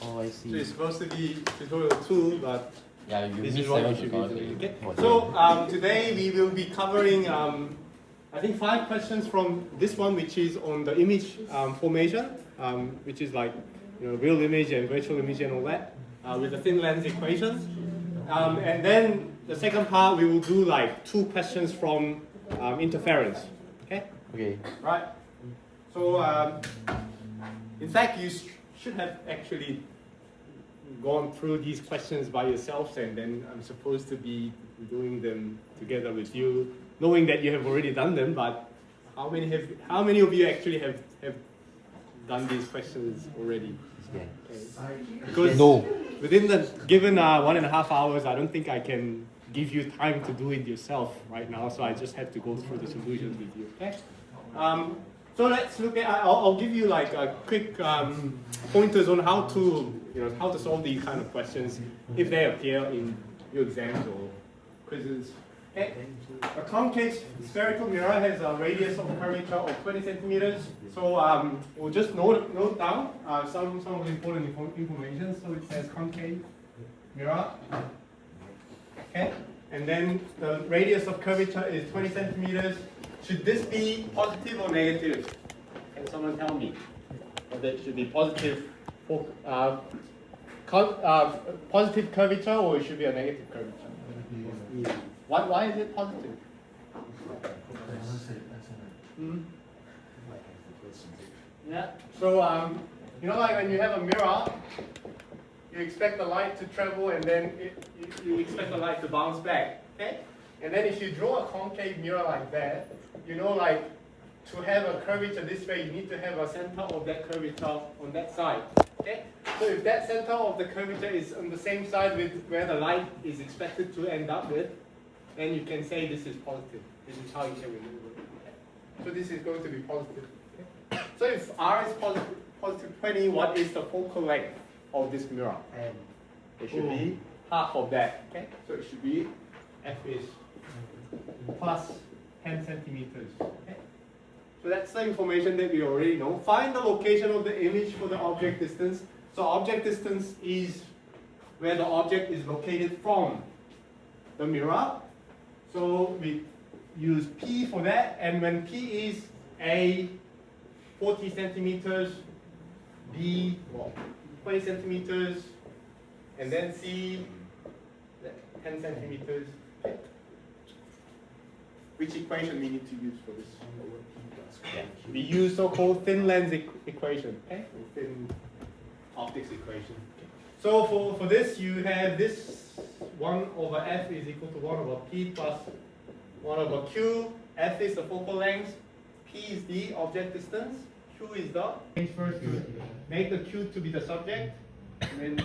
Oh, I So see. it's supposed to be tutorial 2, but Yeah, you this missed is what you seven should be doing. tutorial. Okay? So today we will be covering, I think 5 questions from this one, which is on the image formation, which is like real image and virtual image and all that, with the thin lens equations. And then the second part we will do like 2 questions from interference. Okay? Okay. Right. So in fact, you should have actually gone through these questions by yourselves, and then I'm supposed to be doing them together with you, knowing that you have already done them. But how many of you actually have done these questions already? Yeah. Okay. Because No. within the given 1.5 hours, I don't think I can give you time to do it yourself right now. So I just have to go through the solutions with you. Okay. So let's look at. I'll give you like a quick pointers on how to solve these kind of questions if they appear in your exams or quizzes. Okay. A concave spherical mirror has a radius of curvature of 20 centimeters. So we'll just note down some of the important information. So it says concave mirror. Okay. And then the radius of curvature is 20 centimeters. Should this be positive or negative? Can someone tell me whether it should be positive positive curvature or it should be a negative curvature? Why is it positive? Yeah. So like when you have a mirror, you expect the light to travel and then you expect the light to bounce back. Okay. And then if you draw a concave mirror like that, like to have a curvature this way, you need to have a center of that curvature on that side. Okay? So if that center of the curvature is on the same side with where the light is expected to end up with, then you can say this is positive. This is how you can remove it. Okay? So this is going to be positive. Okay? So if R is positive 20, what is the focal length of this mirror? It should be half of that. Okay? So it should be F is plus 10 centimeters. Okay? So that's the information that we already know. Find the location of the image for the object distance. So object distance is where the object is located from the mirror. So we use P for that, and when P is A 40 centimeters, B 20 centimeters, and then C 10 centimeters. Okay. Which equation we need to use for this? Yeah. We use so-called thin lens equation, okay? Thin optics equation. Okay. So for this, you have this 1 over F is equal to 1 over P plus 1 over Q. F is the focal length, P is the object distance, Q is the first to make the Q to be the subject, and then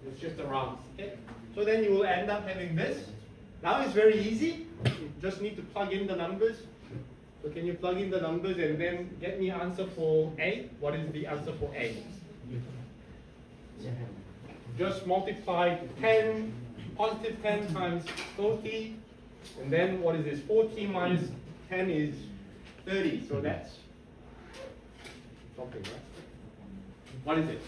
it's just a round. Okay? So then you will end up having this. Now it's very easy. You just need to plug in the numbers. So can you plug in the numbers and then get me answer for A? What is the answer for A? Just multiply 10, positive 10 times 40, and then what is this? 40 minus 10 is 30. So that's something, right? What is it?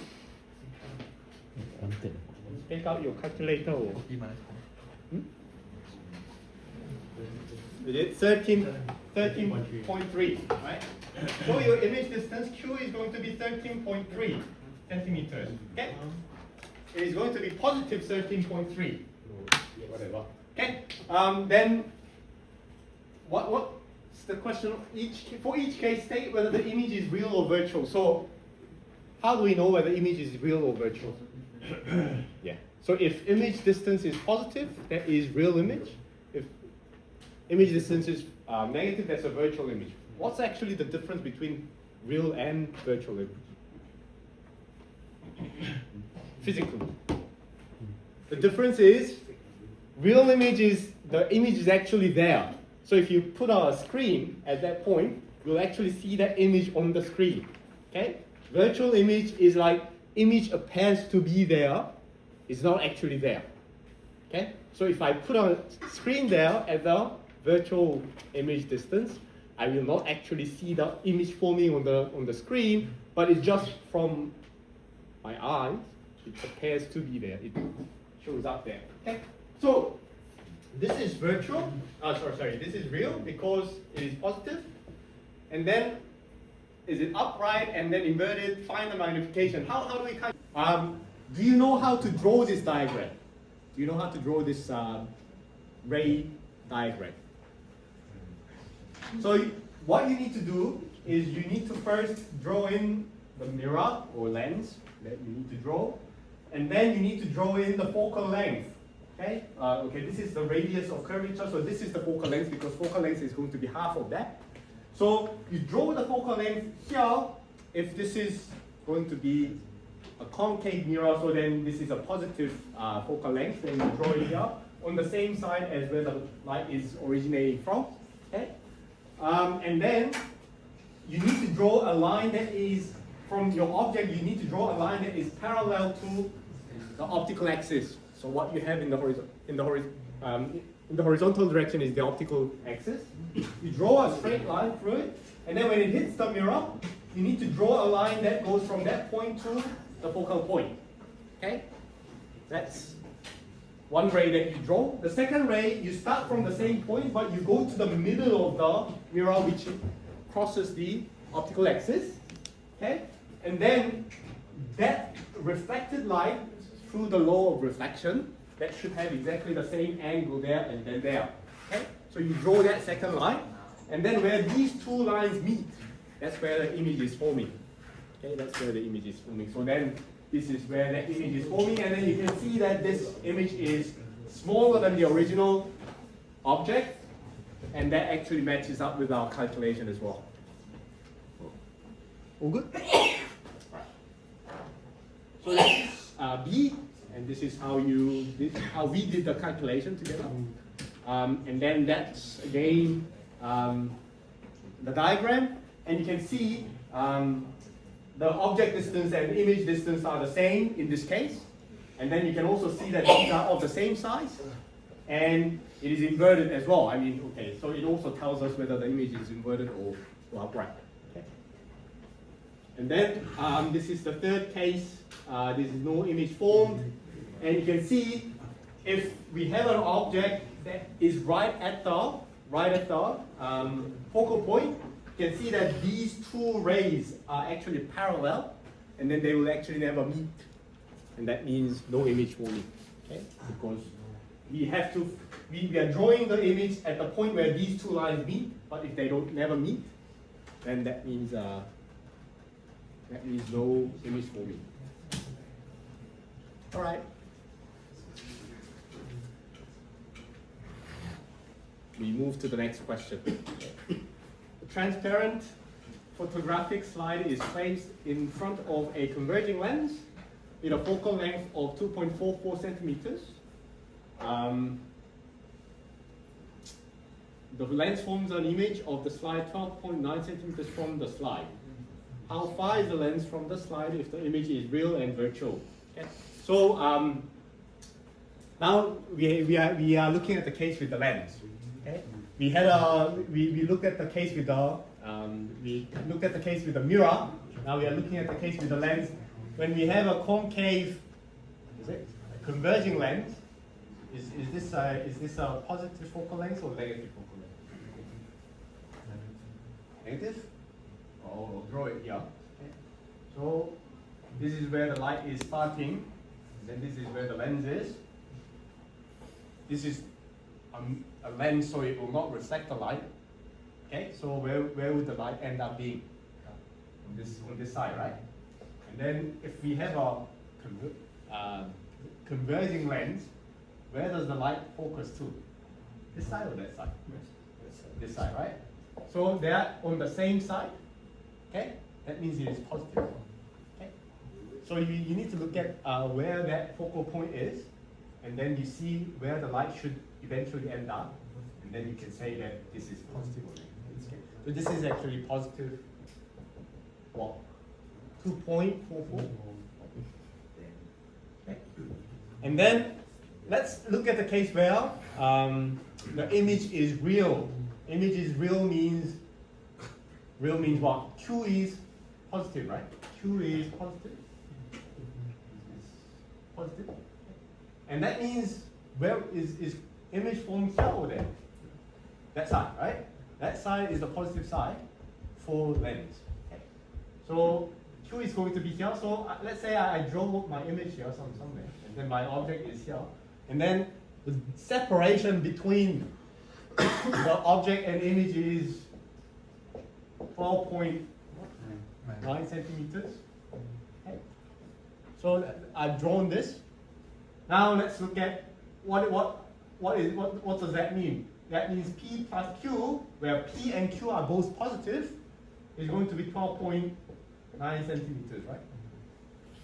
Take out your calculator. It's 13.3, right? So your image distance Q is going to be 13.3 centimeters. Okay? It is going to be positive 13.3. Whatever. Okay? Then what's the question? For each case, state whether the image is real or virtual. So how do we know whether image is real or virtual? Yeah. So if image distance is positive, that is real image. If image distance is negative, that's a virtual image. What's actually the difference between real and virtual image? Physically. The difference is, real image is, the image is actually there. So if you put on a screen at that point, you'll actually see that image on the screen. Okay? Virtual image is like, image appears to be there, it's not actually there. Okay? So if I put on a screen there at the virtual image distance, I will not actually see the image forming on the screen, but it's just from my eye, it appears to be there. It shows up there. Okay. So this is virtual. This is real because it is positive. And then is it upright and then inverted? Find the magnification. How do we kind? Do you know how to draw this diagram? Do you know how to draw this ray diagram? So what you need to do is you need to first draw in the mirror or lens that you need to draw, and then you need to draw in the focal length. Okay. Okay. This is the radius of curvature. So this is the focal length because focal length is going to be half of that. So you draw the focal length here. If this is going to be a concave mirror, so then this is a positive focal length. Then you draw it here on the same side as where the light is originating from. Okay. And then you need to draw a line that is from your object. You need to draw a line that is parallel to the optical axis. So what you have in the horizontal direction is the optical axis. You draw a straight line through it, and then when it hits the mirror, you need to draw a line that goes from that point to the focal point. Okay? That's one ray that you draw. The second ray, you start from the same point, but you go to the middle of the mirror, which crosses the optical axis. Okay? And then that reflected light through the law of reflection, that should have exactly the same angle there and then there. Okay? So you draw that second line, and then where these two lines meet, that's where the image is forming. Okay, that's where the image is forming. So then this is where that image is forming, and then you can see that this image is smaller than the original object, and that actually matches up with our calculation as well. All good? So that's B, and this is how we did the calculation together. And then that's again the diagram, and you can see the object distance and image distance are the same in this case. And then you can also see that these are of the same size, and it is inverted as well. I mean, okay, so it also tells us whether the image is inverted or upright. Okay. And then this is the third case. This is no image formed, and you can see if we have an object that is right at the focal point, you can see that these two rays are actually parallel, and then they will actually never meet, and that means no image forming. Okay, because we are drawing the image at the point where these two lines meet, but if they don't never meet, then that means no image forming. All right. We move to the next question. The transparent photographic slide is placed in front of a converging lens with a focal length of 2.44 centimeters. The lens forms an image of the slide 12.9 centimeters from the slide. How far is the lens from the slide if the image is real and virtual? Okay. So now we are looking at the case with the lens. Okay. We looked at the case with the mirror. Now we are looking at the case with the lens. When we have a concave, a converging lens, is this a positive focal length or negative focal length? Negative. Oh, draw it here. Okay. So this is where the light is starting. Then this is where the lens is. This is a lens, so it will not reflect the light. Okay, so where would the light end up being? On this side, right? And then if we have a converging lens, where does the light focus to? This side or that side? This side, right? So they are on the same side. Okay, that means it is positive. Okay, so you need to look at where that focal point is, and then you see where the light should eventually end up, and then you can say that this is positive or negative. Okay. So this is actually positive. What? 2.44. Okay. And then let's look at the case where the image is real. Image is real means what? Q is positive, right? Q is positive. positive. And that means where is image formed here or there? That side, right? That side is the positive side for lens. Okay. So Q is going to be here. So let's say I draw my image here somewhere, and then my object is here. And then the separation between the object and image is 12.9 centimeters. Okay. So I've drawn this. Now let's look at what does that mean? That means P plus Q, where P and Q are both positive, is going to be 12.9 centimeters, right?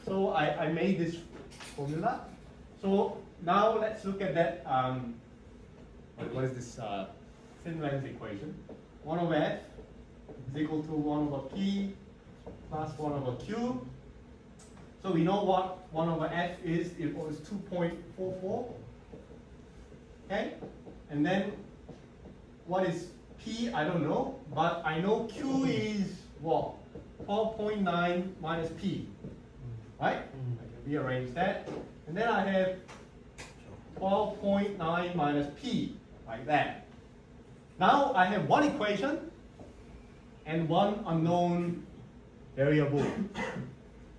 So I made this formula. So now let's look at that, what is this thin lens equation? 1 over F is equal to 1 over P plus 1 over Q. So we know what 1 over F is. It was 2.44. Okay? And then what is P? I don't know. But I know Q is what? 12.9 minus P. Right? I can rearrange that. And then I have 12.9 minus P, like that. Now I have one equation and one unknown variable.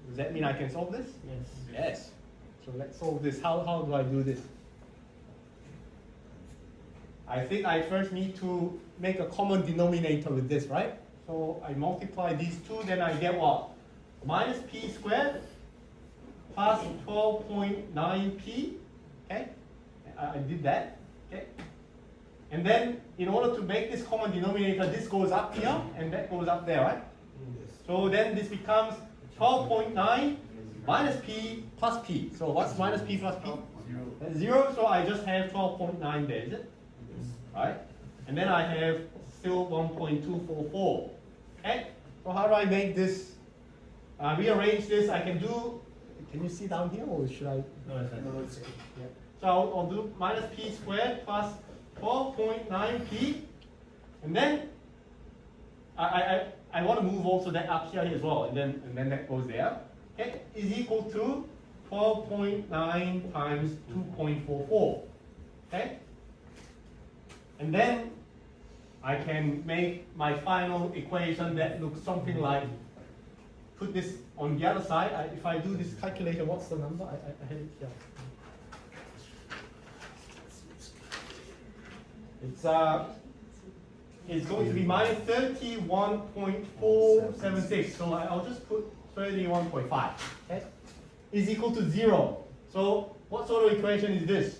Does that mean I can solve this? Yes. Yes. So let's solve this. How do I do this? I think I first need to make a common denominator with this, right? So I multiply these two, then I get what? Minus P squared plus 12.9P. Okay? I did that. Okay? And then in order to make this common denominator, this goes up here and that goes up there, right? So then this becomes 12.9 minus P plus P. So what's minus P plus P? 0. That's 0, so I just have 12.9 there, is it? Right? And then I have still 1.244. Okay? So how do I make this, rearrange this? I can do, can you see down here or should I? No, it's not. No, it's okay. Yeah. So I'll do minus P squared plus 12.9P. And then I want to move also that up here as well, and then that goes there. Okay, is equal to 12.9 times 2.44. Okay? And then I can make my final equation that looks something like, put this on the other side. If I do this calculation, what's the number? I have it here. It's going to be minus 31.476. So I'll just put 31.5. Okay? Is equal to 0. So what sort of equation is this?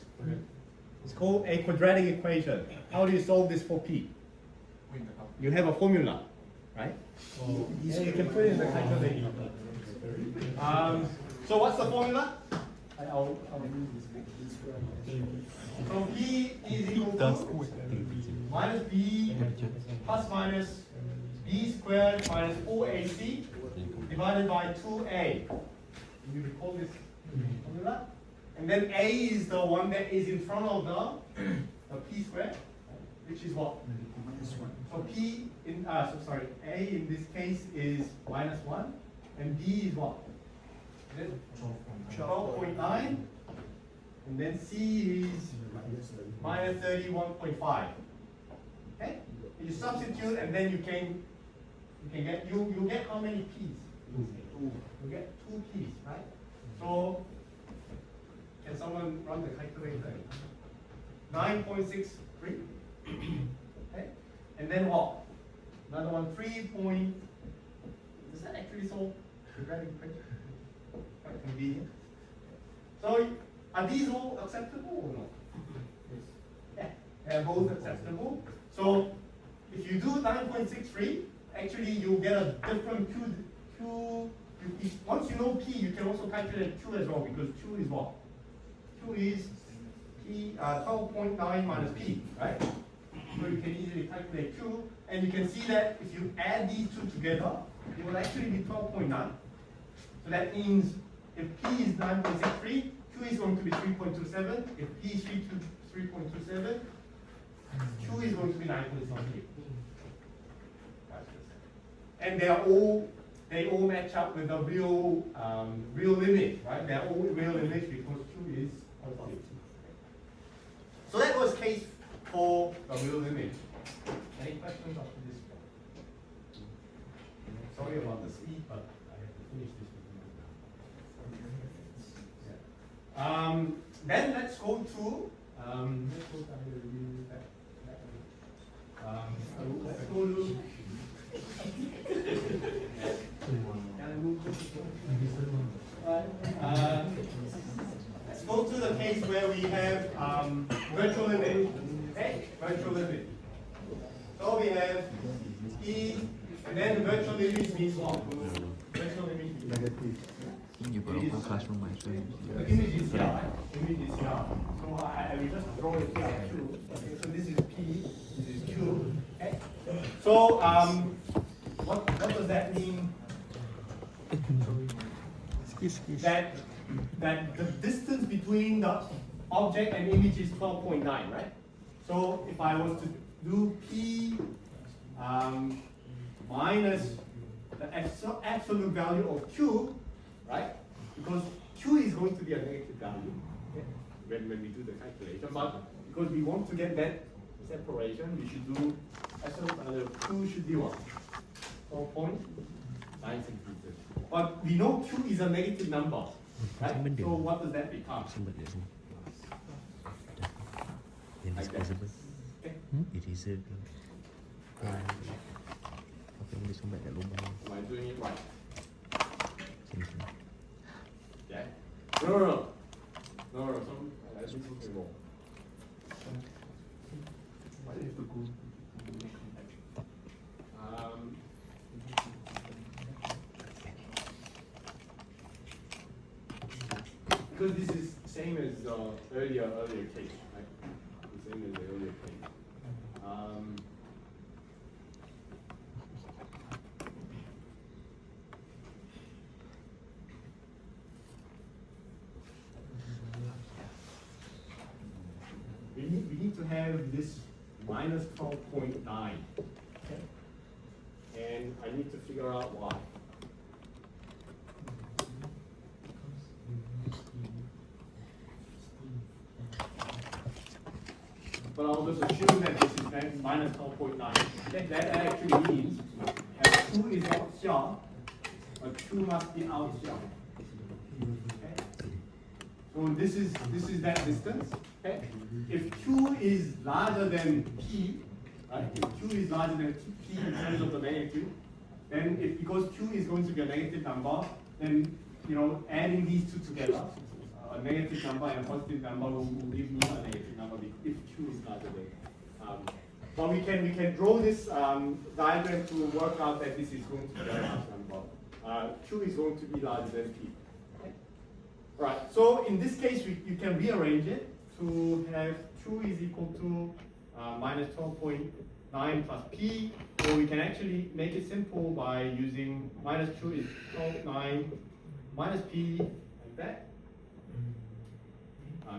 It's called a quadratic equation. How do you solve this for P? You have a formula, right? Oh. Yeah, you can put it in the calculator. So what's the formula? I'll use this. So P is equal to minus B plus minus B squared minus 4AC divided by 2A. You recall this formula? And then A is the one that is in front of the P squared, which is what? So P in A in this case is minus 1, and B is what? 12.9, and then C is minus 31.5. Okay? You substitute, and then you get how many P's? You get 2 P's, right? So can someone run the calculator? 9.63. Okay? And then what? Another one, 3 point. Does that actually solve quadratic equation? Quite convenient. So are these all acceptable or not? Yeah, they're both acceptable. So if you do 9.63, actually you get a different Q. Once you know P, you can also calculate Q as well, because Q is what? Q is P 12.9 minus P, right? So you can easily calculate Q, and you can see that if you add these two together, it will actually be 12.9. So that means if P is 9.63, Q is going to be 3.27. If P is 3.27, Q is going to be 9.63. And they they all match up with the real limit, right? They're all real limits because Q is positive. So that was case for the real limit. Any questions after this? Sorry about the speed, but I have to finish this with you. Yeah. Then let's go to let's go to let's go to the case where we have virtual limit. Okay, virtual limit. So we have E, and then virtual limit means what? Virtual limit means negative. You got a classroom actually. The image is here, right? Image is here. So I will just draw it here too. Okay, so this is P, this is Q. Okay. So what does that mean? That the distance between the object and image is 12.9, right? So if I was to do P minus the absolute value of Q, right? Because Q is going to be a negative value, okay, when we do the calculation, but because we want to get that separation, we should do absolute value of Q should be what? 4.9 centimeters. But we know Q is a negative number, right? So what does that become? Like that. Okay. It is a Am I doing it right? Yeah. No. I did something wrong. Because this is same as earlier case, right? The same as the earlier case. We need to have this minus 12.9, okay? And I need to figure out why. But I'll just assume that this is minus 12.9. That actually means that 2 is out here, but 2 must be out here. Okay? So this is that distance. Okay? If Q is larger than P, right? If Q is larger than P in terms of the magnitude, then because Q is going to be a negative number, then adding these two together, a negative number and a positive number will give me a negative number if Q is larger than. But we can draw this diagram to work out that this is going to be a large number. Q is going to be larger than P. Okay? Right. So in this case, you can rearrange it to have Q is equal to minus 12.9 plus P, or we can actually make it simple by using minus Q is 12.9 minus P like that.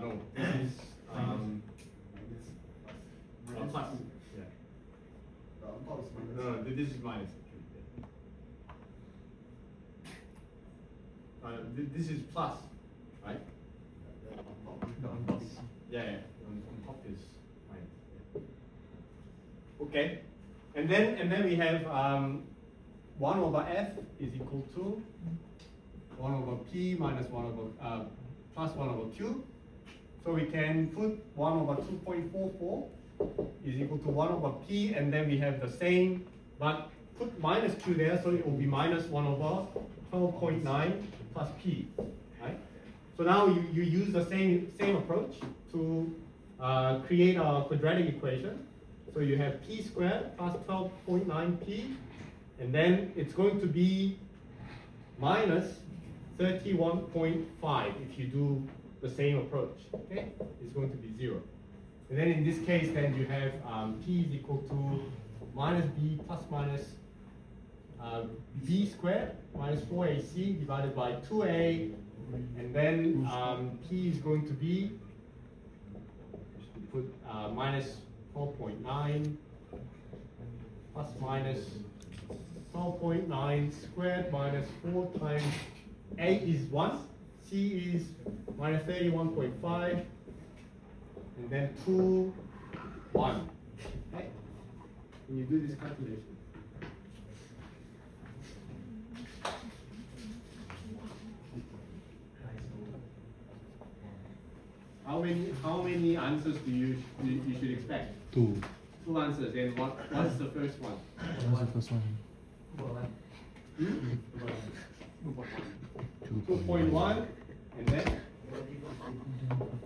No, this is plus. Yeah. No, this is minus. This is plus, right? Yeah, on top is minus. Yeah. Okay, and then we have 1 over f is equal to 1 over p minus 1 over plus 1 over q. So we can put 1 over 2.44 is equal to 1 over p, and then we have the same, but put minus q there, so it will be minus 1 over 12.9 plus p, right? So now you use the same approach to create a quadratic equation. So you have p squared plus 12.9p, and then it's going to be minus 31.5 if you do the same approach. Okay, it's going to be 0. And then in this case, then you have p is equal to minus b plus minus b squared minus 4ac divided by 2a, and then p is going to be put minus 4.9 plus minus 12.9 squared minus 4 times A is 1, C is minus 31.5, and then 2, 1. Okay? When you do this calculation. How many answers do you should expect? 2. 2 answers. And what's the first one? What's the first one? 2.1 and then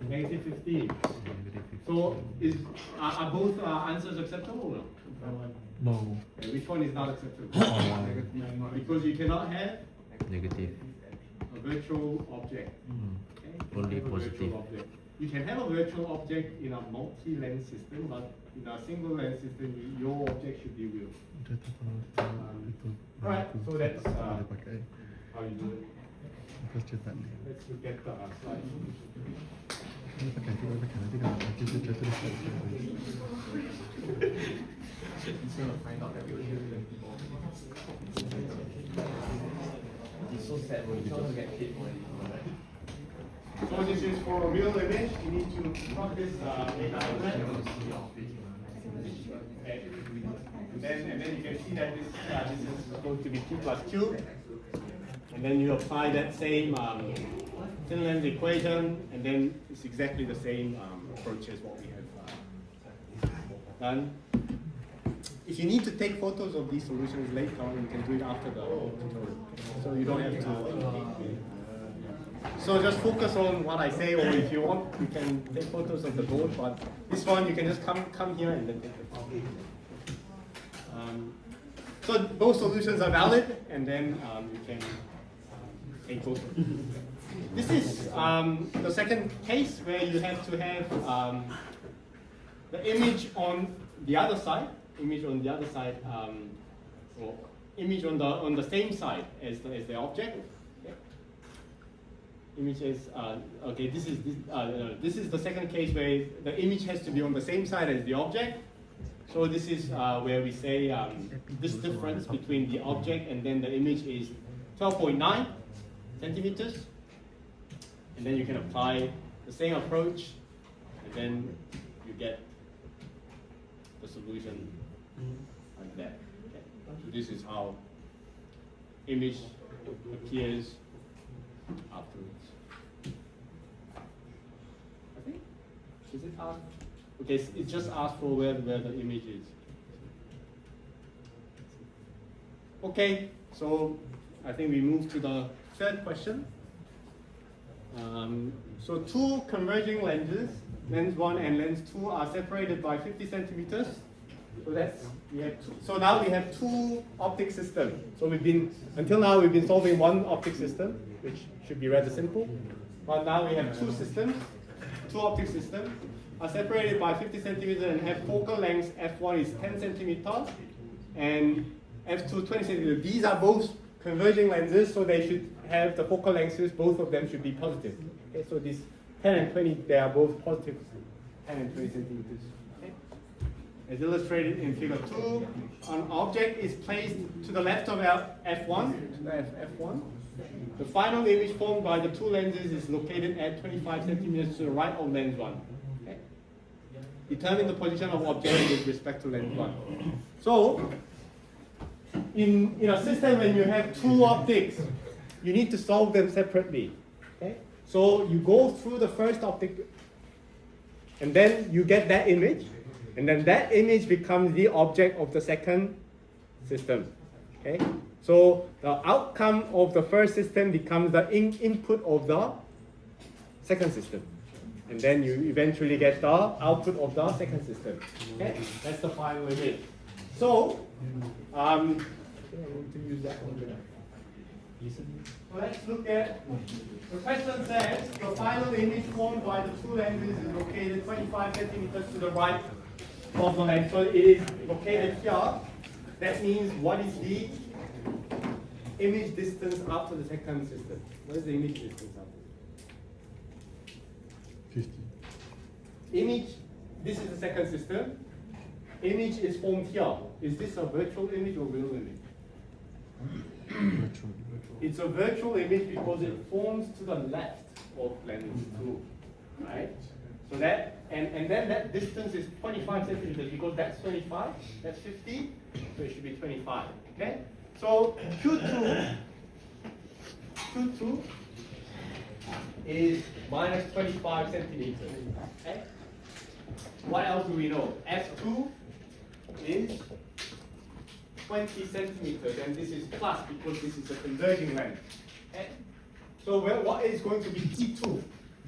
negative 15. So are both answers acceptable or no? No. Okay, which one is not acceptable? Why? Because you cannot have Negative. a virtual object. Okay? You Only cannot have a positive. virtual object. You can have a virtual object in a multi-lens system, but in a single lens system, your object should be real. Alright, so that's how you do it. Let's look at the slide. It's so sad when you also get paid for it. So this is for a real image. You need to plug this data outlet. Okay. And then you can see that this is going to be P plus Q. And then you apply that same thin lens equation, and then it's exactly the same approach as what we have done. If you need to take photos of these solutions later on, you can do it after the tutorial. So you don't have to. So just focus on what I say, or if you want, you can take photos of the board. But this one, you can just come here and then take the photo. So both solutions are valid, and then you can take both. This is the second case where you have to have the image on the other side, or image on the same side as the object. Okay. Image is okay. This is the second case where the image has to be on the same side as the object. So this is where we say this difference between the object and then the image is 12.9 centimeters. And then you can apply the same approach, and then you get the solution like that. Okay. So this is how image appears afterwards. I think, is it asked? Okay, it just asks for where the image is. Okay, so I think we move to the third question. So two converging lenses, lens 1 and lens 2, are separated by 50 centimeters. So so now we have two optic systems. So until now we've been solving one optic system, which should be rather simple. But now we have two systems, two optic systems, are separated by 50 centimeters and have focal lengths. F1 is 10 centimeters and F2 20 centimeters. These are both converging lenses, so they should have the focal lengths, both of them should be positive. Okay, so these 10 and 20, they are both positive 10 and 20 centimeters. Okay. As illustrated in figure 2, an object is placed to the left of F1, F1. The final image formed by the two lenses is located at 25 centimeters to the right of lens 1. Okay. Determine the position of object with respect to lens 1. So, in a system when you have two optics, you need to solve them separately. Okay? So you go through the first optic, and then you get that image, and then that image becomes the object of the second system. Okay? So the outcome of the first system becomes the input of the second system. And then you eventually get the output of the second system. Okay? That's the final image. So, I'm going to use that one there. So let's look at, the question says, the final image formed by the two lenses is located 25 centimeters to the right of the lens. So it is located here. That means what is the image distance after the second system? What is the image distance after? 50. Image, this is the second system. Image is formed here. Is this a virtual image or real image? Virtual. It's a virtual image because it forms to the left of lens 2, right? So that, and then that distance is 25 centimeters because that's 25, that's 50, so it should be 25, okay? So Q2 is minus 25 centimeters, okay? What else do we know? F2 is 20 centimeters, and this is plus because this is a converging lens. Okay? So what is going to be P2? You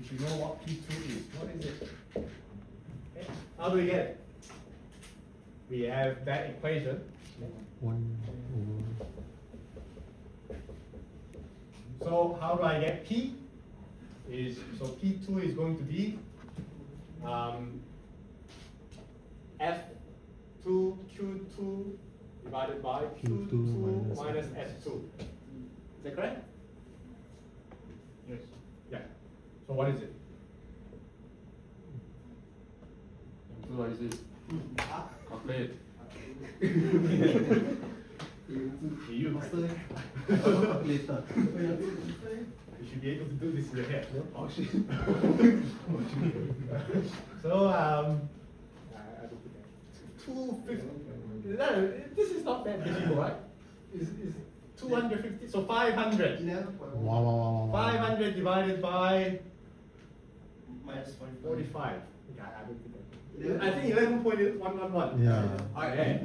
should know what P2 is. What is it? Okay? How do we get it? We have that equation. 1 So how do I get P? So P2 is going to be F2 Q2 divided by Q2 minus F2. Is that correct? Yes. Yeah. So what is it? So what is it? Calculate. You should be able to do this in your head. No? Oh, shit. So, I don't think 250. This is not that difficult, right? Is 250, so 500. Wow. 500 divided by Minus 45. Yeah, I don't think I think 11.111. Yeah. Okay.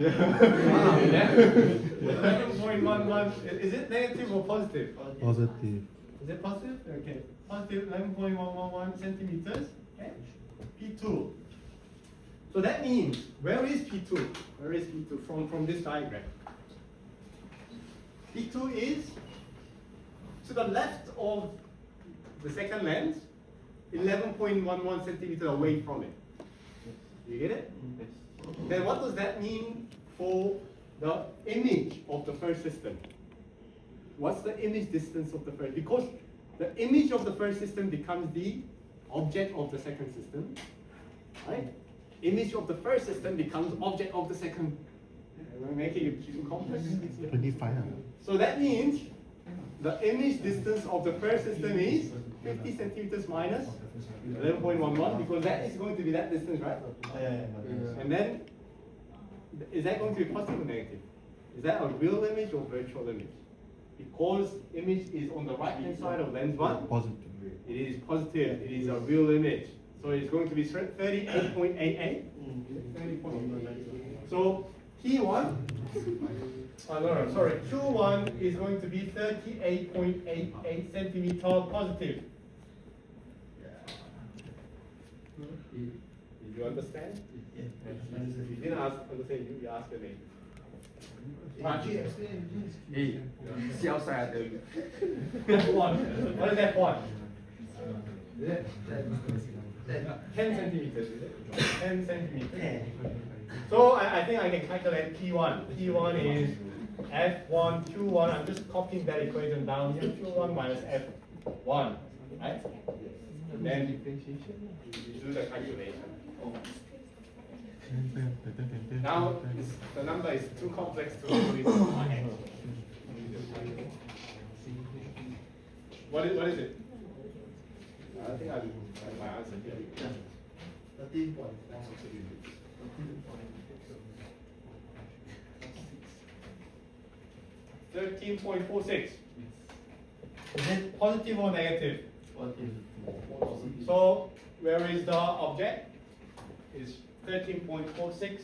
11.11. Is it negative or positive? Positive. Is it positive? Okay. Positive 11.111 centimeters. Okay. P2. So that means, where is P2? Where is P2 from this diagram? P2 is to the left of the second lens, 11.11 centimeters away from it. You get it? Then what does that mean for the image of the first system? What's the image distance of the first? Because the image of the first system becomes the object of the second system, right? Image of the first system becomes object of the second. Am I making it too complex? 25. So that means the image distance of the first system is 50 centimeters minus 11.11 because that is going to be that distance, right? And then, is that going to be positive or negative? Is that a real image or virtual image? Because image is on the right hand side of lens 1, Positive. it is positive, it is a real image. So it's going to be 38.88. So T1, Q1 is going to be 38.88 centimeter positive. Did you understand? If you didn't understand, you ask your name. Hey, see outside, I tell you. F1. What is F1? 10 centimeters, is it? 10 centimeters. So I think I can calculate P1. P1 is F1, Q1. I'm just copying that equation down here. Q1 minus F1, right? And then you do the calculation. Now the number is too complex to read in my head. What is it? I think I have my answer here. 13.46. Is it positive or negative? So where is the object? Is 13.46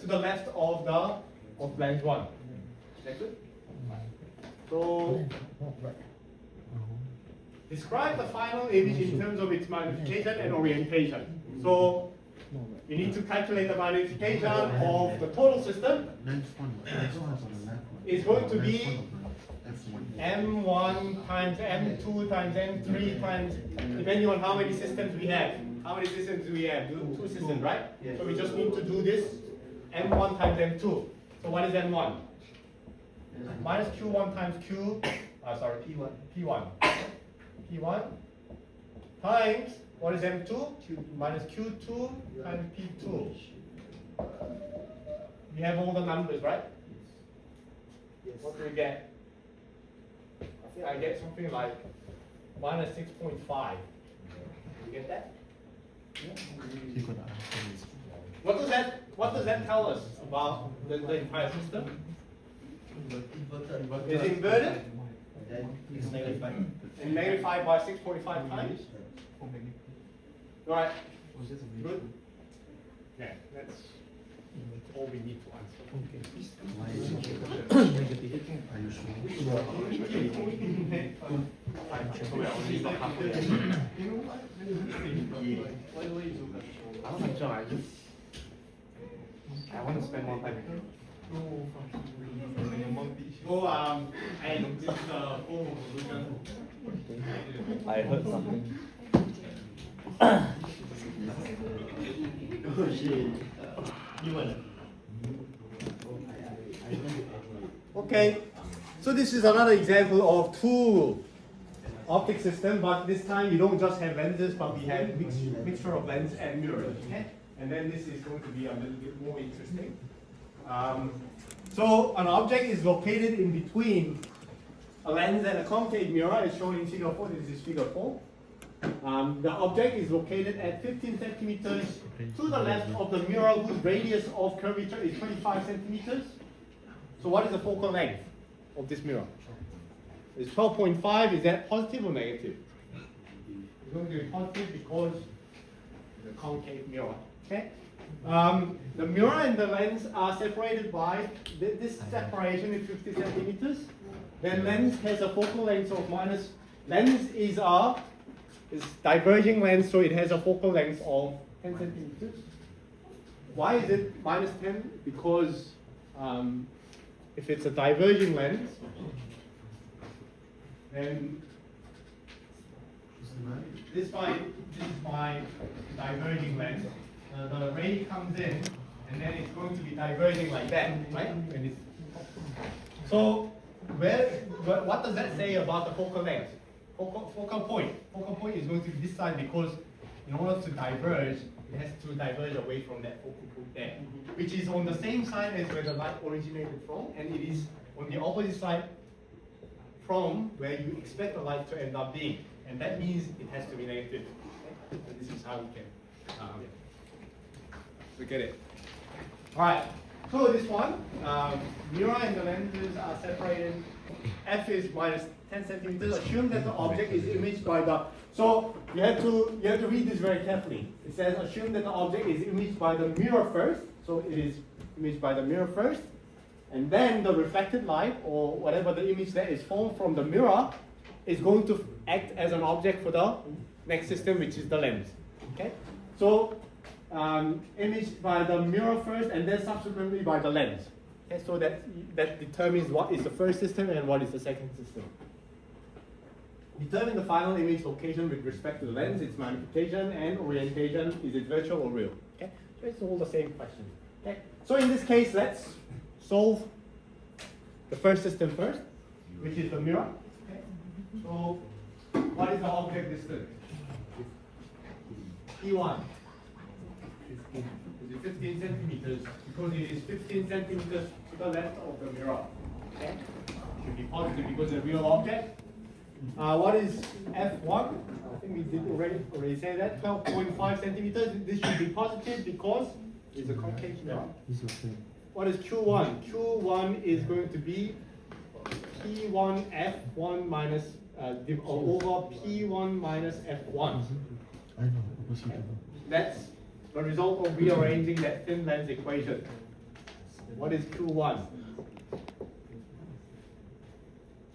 to the left of lens 1. Is that good? So describe the final image in terms of its magnification and orientation. So you need to calculate the magnification of the total system. It's going to be M1 times M2 times M3 times, depending on how many systems we have. How many systems do we have? Two systems, right? So we just need to do this M1 times M2. So what is M1? Minus Q1 times P1. P1 times, what is M2? Minus Q2 times P2. We have all the numbers, right? what do we get? I get something like minus 6.5. You get that? He could answer this. What does that tell us about the entire system? Inverted. Is it inverted? Then it's -5. And magnified by 6.5 times? Alright. Good. Yeah, that's all we need to answer. Are you sure? I don't enjoy. I want to spend more time with you. So, and this is the full solution. I heard something. Oh shit. You want Okay, so this is another example of two optic system, but this time you don't just have lenses, but we have mixture of lens and mirrors. Okay? And then this is going to be a little bit more interesting. So an object is located in between a lens and a concave mirror, as shown in figure 4. This is figure 4. The object is located at 15 centimeters to the left of the mirror, whose radius of curvature is 25 centimeters. So what is the focal length of this mirror? It's 12.5. Is that positive or negative? It's going to be positive because the concave mirror. Okay. The mirror and the lens are separated by this separation is 50 centimeters. Then lens has a focal length of minus. Lens is diverging lens, so it has a focal length of 10 centimeters. Why is it minus 10? Because if it's a diverging lens, then this is my diverging lens. The ray comes in, and then it's going to be diverging like that, right? So, what does that say about the focal length? Focal point. Focal point is going to be this side because in order to diverge, it has to diverge away from that focal point there, which is on the same side as where the light originated from, and it is on the opposite side from where you expect the light to end up being, and that means it has to be negative. Okay? And this is how we can look at it. All right. So this one, mirror and the lenses are separated. F is minus 10 centimeters. Assume that the object is imaged by the. So you have to read this very carefully. It says assume that the object is imaged by the mirror first. So it is imaged by the mirror first, and then the reflected light or whatever the image that is formed from the mirror is going to act as an object for the next system, which is the lens. Okay. So imaged by the mirror first, and then subsequently by the lens. Okay, so that determines what is the first system and what is the second system. Determine the final image location with respect to the lens, its magnification and orientation. Is it virtual or real? Okay, so it's all the same question. Okay, so in this case, let's solve the first system first, which is the mirror. Okay, so what is the object distance? P1. Is it 15 centimeters? Because it is 15 centimeters to the left of the mirror. Okay? It should be positive because it's a real object. What is F1? I think we did already say that. 12.5 centimeters. This should be positive because it's a concave mirror. It's okay. What is Q1? Q1 is going to be P1 F1 minus over P1 minus F1. I know, opposite. That's the result of rearranging that thin lens equation. What is Q1?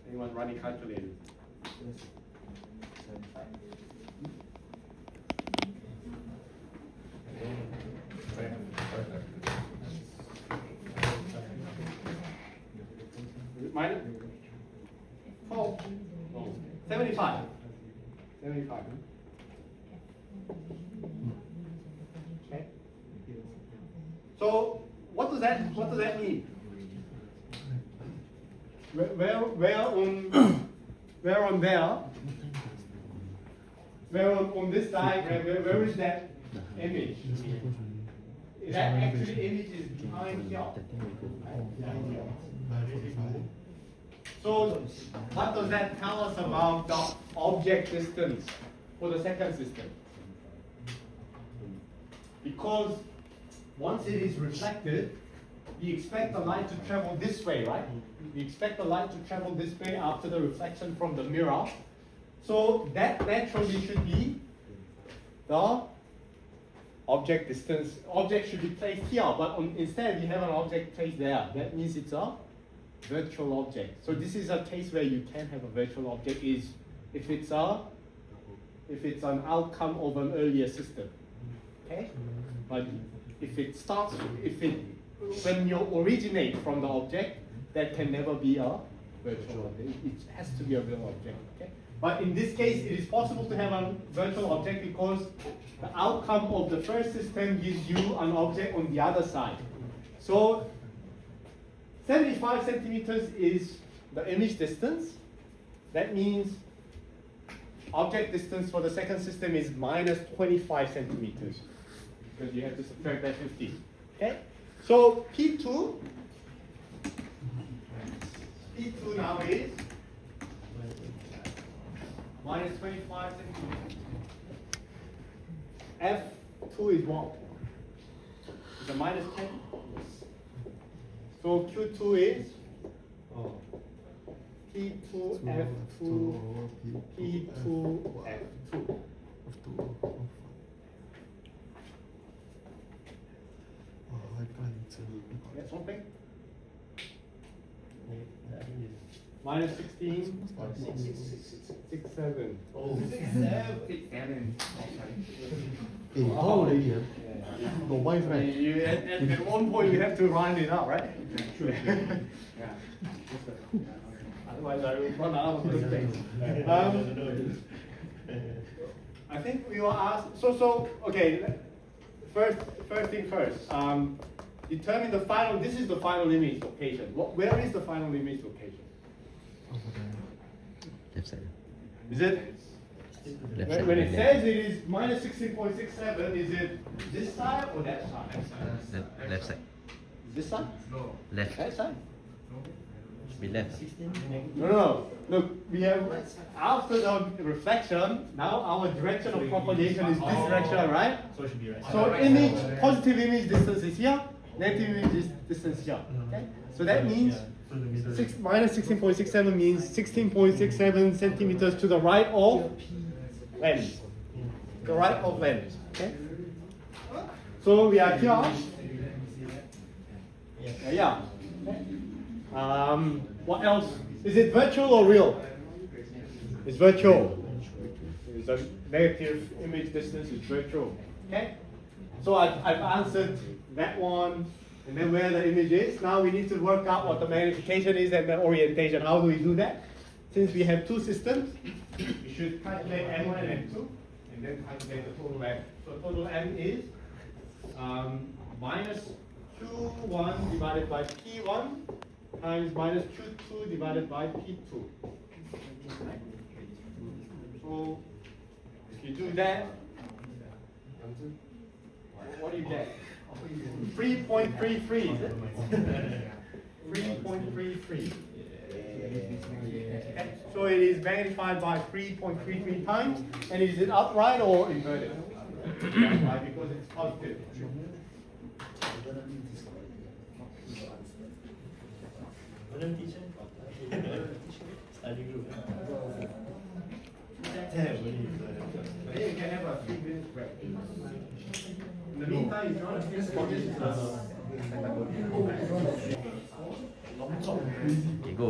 Anyone running calculators? Minus 12. No. 75. 75. Okay. So what does that mean? Where on this diagram, where is that image? That actually image is behind here. Behind here. So what does that tell us about the object distance for the second system? Because once it is reflected, we expect the light to travel this way, right? We expect the light to travel this way after the reflection from the mirror. So that naturally should be the object distance. Object should be placed here, but instead we have an object placed there. That means it's a virtual object. So this is a case where you can have a virtual object is if it's an outcome of an earlier system. Okay? But when you originate from the object, that can never be a virtual object. It has to be a real object. Okay? But in this case, it is possible to have a virtual object because the outcome of the first system gives you an object on the other side. So 75 centimeters is the image distance. That means object distance for the second system is minus 25 centimeters because you have to subtract that 50. Okay? So P2 now is minus 25 centimeters. F2 is what? Is a minus 10. So Q2 is P2 F2 P2 F2. Get something? Minus 16. 6, 7. Oh, 7. Hey, how already? No wife, right? At one point you have to round it up, right? Yeah. Otherwise I will run out of the space. I think we will ask. So okay. First thing first. Determine the final. This is the final image location. Where is the final image location? Left side. Is it? Left side. When it says it is minus 16.67, is it this side or that side? Left side. This side? Left. That side? Should be left. No. Look, we have after the reflection. Now our direction of propagation is this direction, right? so it should be right. So positive image distance is here, negative image distance here. Okay? So that means minus 16.67 means 16.67 centimeters to the right of lens. The right of lens. Okay? So we are here. Yeah. What else? Is it virtual or real? It's virtual. It's a negative image distance is virtual. Okay? So I've answered that one, and then where the image is. Now we need to work out what the magnification is and the orientation. How do we do that? Since we have two systems, we should calculate M1 and M2, and then calculate the total M. So total M is minus Q1 divided by P1 times minus Q2 divided by P2. So if you do that, what do you get? 3.33, is it? 3.33. So it is magnified by 3.33 times, and is it upright or inverted? Upright because it's positive. Study group. Maybe you can have a 3-minute break. In the meantime, if you want to finish this, Okay, go.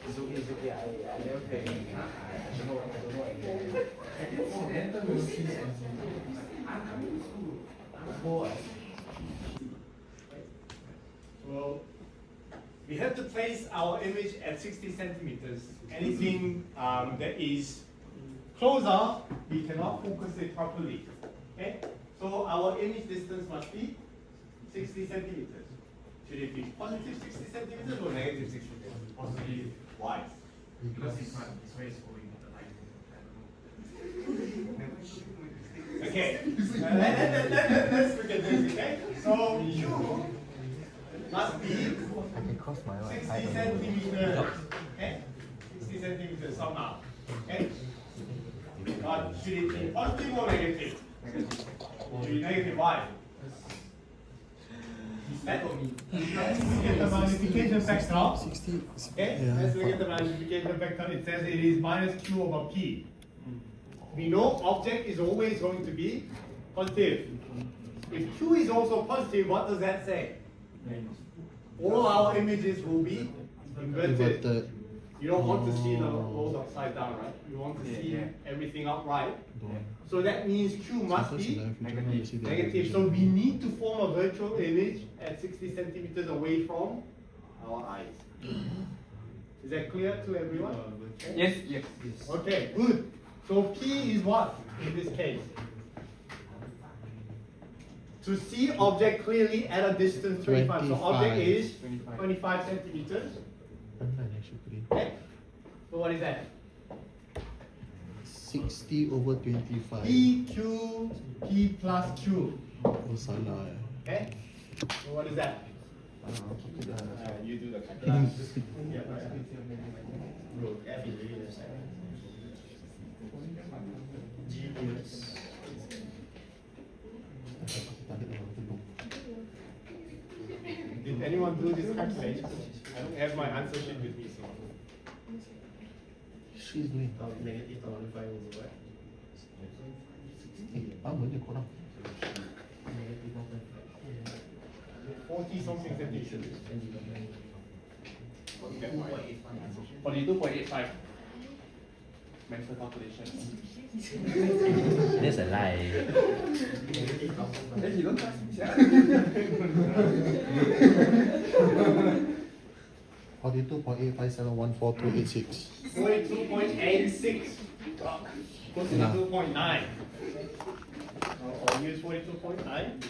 It's okay. I never pay. Well, we we have to place our image at 60 centimeters. Anything that is closer, we cannot focus it properly. Okay? So our image distance must be 60 centimeters. Should it be positive 60 centimeters or negative 60 centimeters? Positive. Why? Because it's where it's going, the light. Okay, let's look at this, okay? So Q must be 60 centimeters, okay? 60 centimeters somehow, okay? But should it be positive or negative? Should be negative, why? Let's look at the multiplication factor. Okay, let's look at the multiplication factor. It says it is minus Q over P. We know object is always going to be positive. If Q is also positive, what does that say? All our images will be inverted. Inverted. You don't want to see the rows upside down, right? You want to see everything upright. So that means Q must be negative. So we need to form a virtual image at 60 centimeters away from our eyes. Is that clear to everyone? Yes, yes. Okay, good. So P is what in this case? To see object clearly at a distance 25. So object is 25 centimeters. Okay. So what is that? 60 over 25. P, Q, P plus Q. Oh, salah. Okay. So what is that? You do the calculation. Did anyone do this calculation? I don't have my answer sheet with me, so. She's doing. Negative 25 over what? Apa dia korang? 40 something centimeters. 42.85. Mental calculation. That's a lie. Then you don't trust me, sia. 42.85714.286. 42.86. Close to 2.9. Or use 42.9.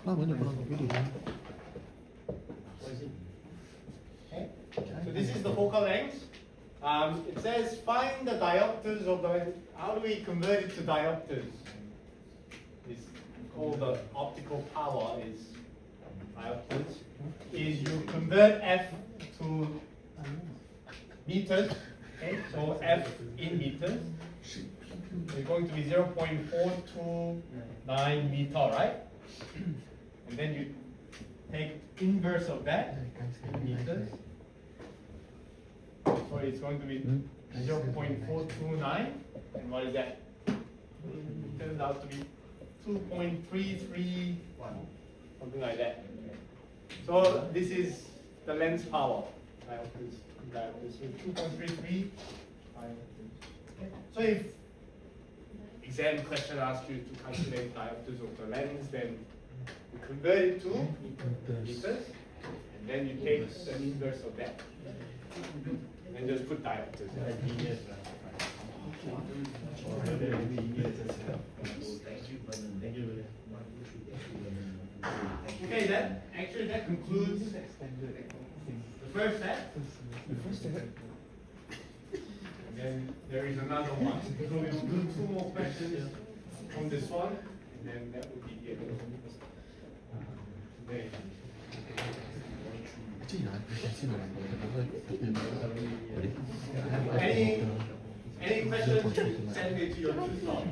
Lama ni korang video ni. Okay. So this is the focal length. It says find the diopters of the. How do we convert it to diopters? It's called the optical power is diopters. Is you convert F to meters. Okay, so F in meters. It's going to be 0.429 meter, right? And then you take inverse of that in meters. So it's going to be 0.429. And what is that? It turns out to be 2.331, something like that. So this is the lens power. Diopters. So 2.33. So if exam question asks you to calculate diopters of the lens, then you convert it to meters, and then you take the inverse of that, and just put diopters. Okay, that concludes the first set. And then there is another one. So we will do 2 more questions on this one, and then that will be it. Today. Any questions? Send it to your tutor.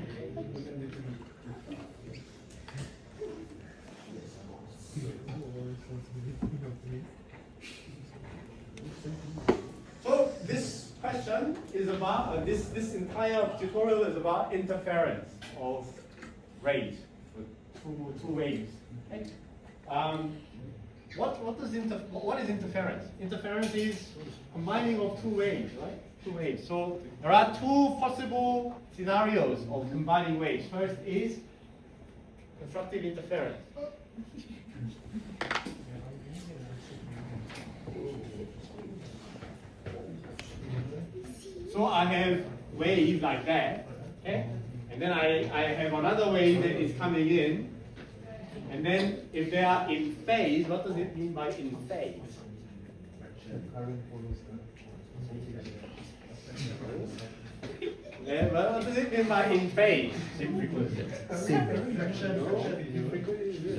So this question is about this entire tutorial is about interference of rays with two waves. Okay? What is interference? Interference is combining of 2 waves, right? 2 waves. So there are 2 possible scenarios of combining waves. First is constructive interference. So I have wave like that, okay? And then I have another wave that is coming in. And then if they are in phase, what does it mean by in phase? Yeah, but what does it mean by in phase? The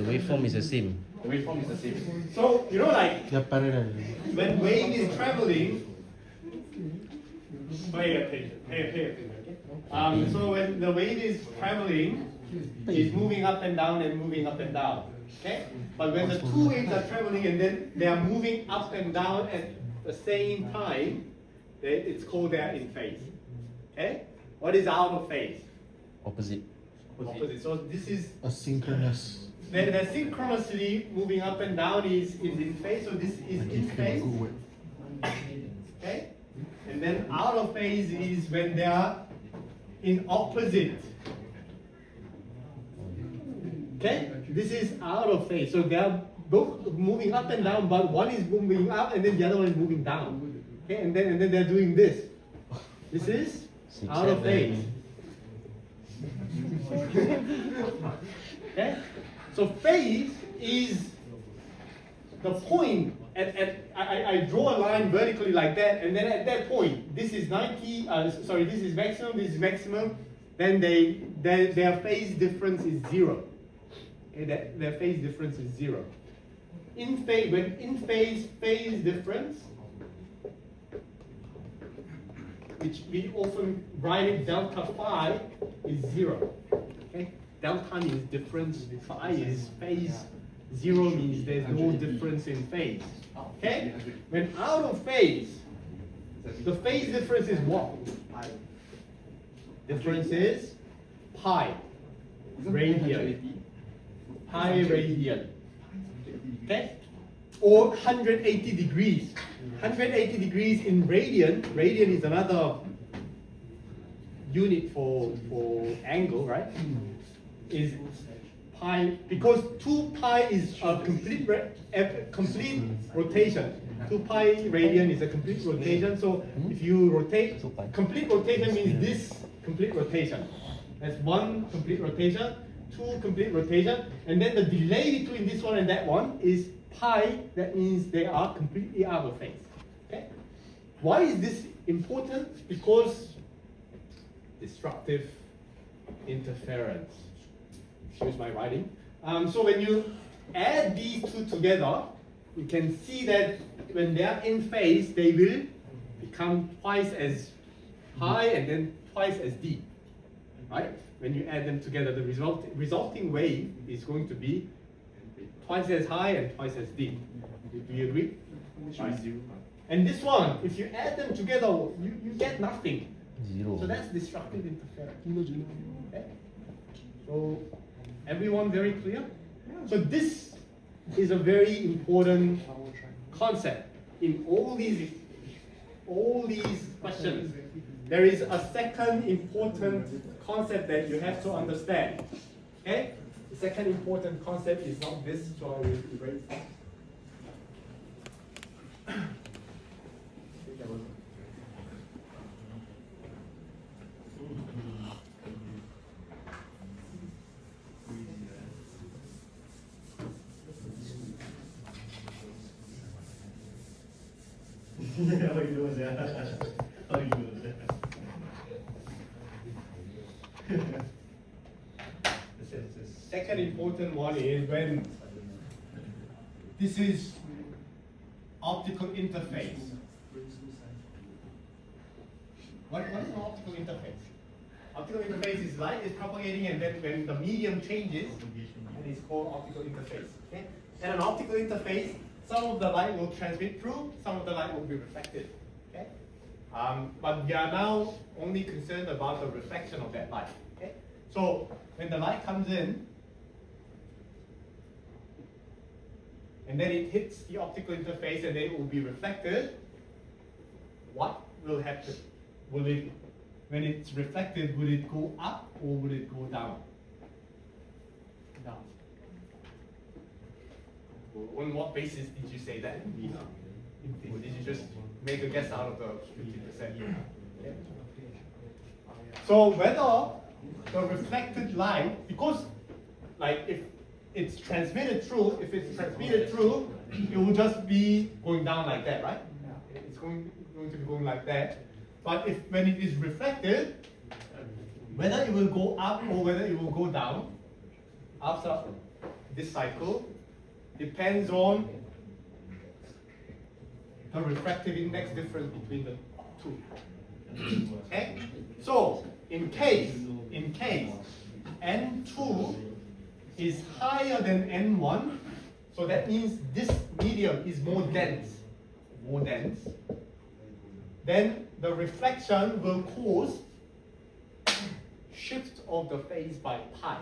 waveform is the same. The waveform is the same. So, you know, like They're parallel. when wave is traveling, pay attention, pay attention, okay? So when the wave is traveling, it's moving up and down and moving up and down, okay? But when the two waves are traveling and then they are moving up and down at the same time, then it's called they're in phase, okay? What is out of phase? Opposite. Opposite. So this is Asynchronous. the synchronously moving up and down is in phase, so this is in phase. Okay? And then out of phase is when they are in opposite. Okay? This is out of phase. So they are both moving up and down, but one is moving up and then the other one is moving down. Okay? And then they're doing this. This is Six, out of phase. seven. Okay? So phase is the point I draw a line vertically like that, and then at that point, this is 90, this is maximum, then their phase difference is 0. Okay, their phase difference is 0. In phase, when in phase difference, which we often write it delta phi, is 0. Okay? Delta means difference, phi is phase, 0 means there's no difference in phase. Okay? When out of phase, the phase difference is what? Difference is pi radian. Pi radian. Okay? Or 180 degrees. 180 degrees in radian. Radian is another unit for angle, right? Is pi, because 2 pi is a complete rotation. 2 pi radian is a complete rotation. So if you rotate, complete rotation means this complete rotation. That's one complete rotation, 2 complete rotation, and then the delay between this one and that one is pi. That means they are completely out of phase. Okay? Why is this important? Because destructive interference. Excuse my writing. So when you add these two together, you can see that when they are in phase, they will become twice as high and then twice as deep. Right? When you add them together, the resulting wave is going to be twice as high and twice as deep. Do you agree? Right. And this one, if you add them together, you get nothing. 0. So that's destructive interference. Okay? So everyone very clear? So this is a very important concept in all these questions. There is a second important concept that you have to understand. Okay? The second important concept is not this, so I will erase it. How you doing there? How you doing there? The second important one is when this is optical interface. What is an optical interface? Optical interface is light is propagating, and then when the medium changes, it is called optical interface. Okay? And an optical interface, some of the light will transmit through, some of the light will be reflected. Okay? But we are now only concerned about the reflection of that light. Okay? So when the light comes in, and then it hits the optical interface and then it will be reflected, what will happen? Will it, when it's reflected, will it go up or will it go down? Down. On what basis did you say that? Or did you just make a guess out of the 50% here? So whether the reflected light, because like if it's transmitted through, it will just be going down like that, right? It's going to be going like that. But if when it is reflected, whether it will go up or whether it will go down after this cycle depends on the refractive index difference between the two. Okay? So in case N2 is higher than N1, so that means this medium is more dense, then the reflection will cause shift of the phase by pi.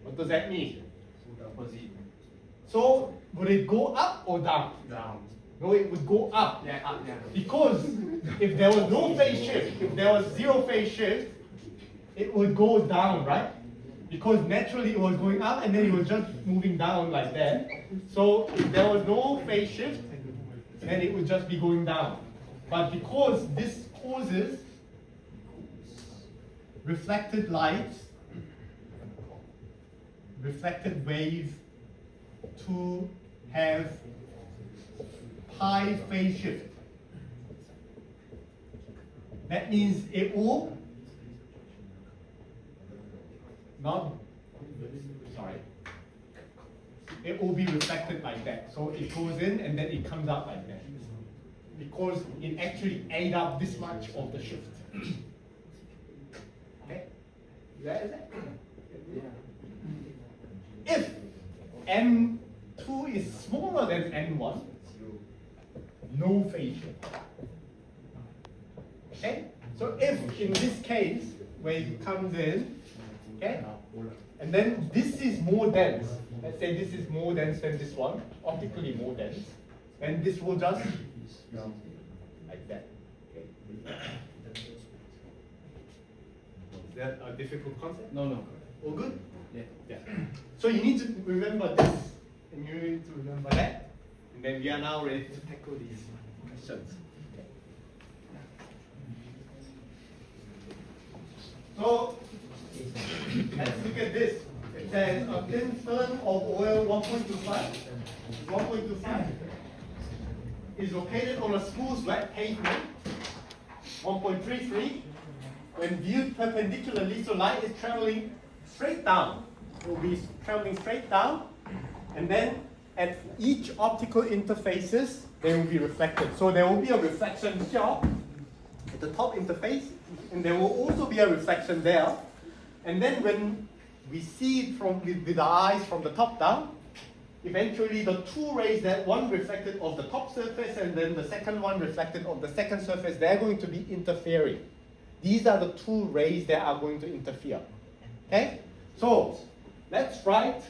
What does that mean? So would it go up or down? Down. No, it would go up. Yeah, up, yeah. Because if there was no phase shift, if there was zero phase shift, it would go down, right? Because naturally it was going up and then it was just moving down like that. So if there was no phase shift, then it would just be going down. But because this causes reflected light, reflected wave to have pi phase shift. That means it will it will be reflected like that. So it goes in and then it comes out like that. Because it actually ate up this much of the shift. Okay? Is that? If N2 is smaller than N1, no phase shift. Okay? So if in this case, where it comes in, okay, and then this is more dense, let's say this is more dense than this one, optically more dense, and this will just like that. Okay. Is that a difficult concept? No. All good? Yeah. So you need to remember this, and you need to remember that, and then we are now ready to tackle these questions. So let's look at this. It says a thin film of oil 1.25 is located on a smooth wet pavement 1.33. When viewed perpendicularly, so light is traveling straight down. It will be traveling straight down, and then at each optical interfaces, they will be reflected. So there will be a reflection here at the top interface, and there will also be a reflection there. And then when we see it with our eyes from the top down, eventually the two rays, that one reflected of the top surface and then the second one reflected of the second surface, they're going to be interfering. These are the two rays that are going to interfere. Okay? So let's write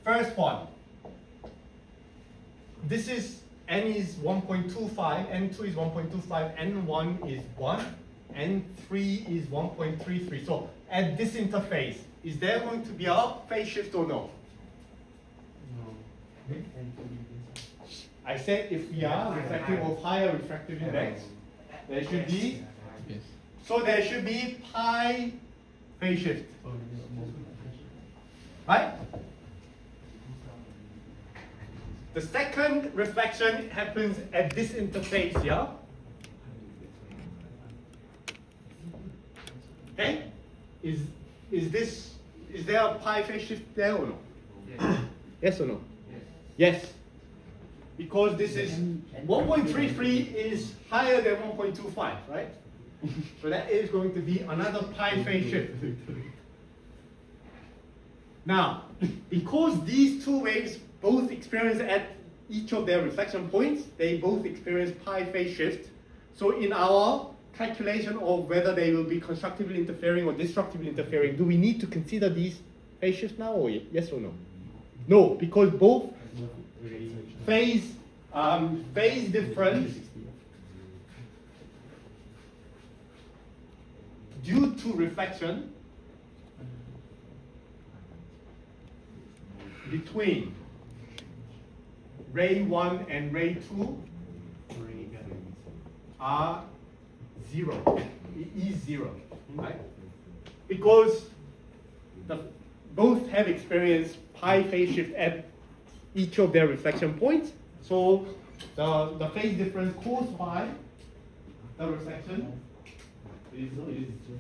first one. This is N is 1.25, N2 is 1.25, N1 is 1, N3 is 1.33. So at this interface, is there going to be a phase shift or no? No. I said if we are reflective of higher refractive index, there should be, Yes. so there should be pi phase shift. Right? The second reflection happens at this interface here. Okay? Is there a pi phase shift there or no? Yes. Yes or no? Yes. Because this is 1.33 is higher than 1.25, right? So that is going to be another pi phase shift. Now, because these two waves both experience at each of their reflection points, they both experience pi phase shift. So in our calculation of whether they will be constructively interfering or destructively interfering, do we need to consider these phase shifts now, or yes or no? No, because both phase difference due to reflection between ray 1 and ray 2 are 0. It is 0, right? Because both have experienced pi phase shift at each of their reflection points. So the phase difference caused by the reflection is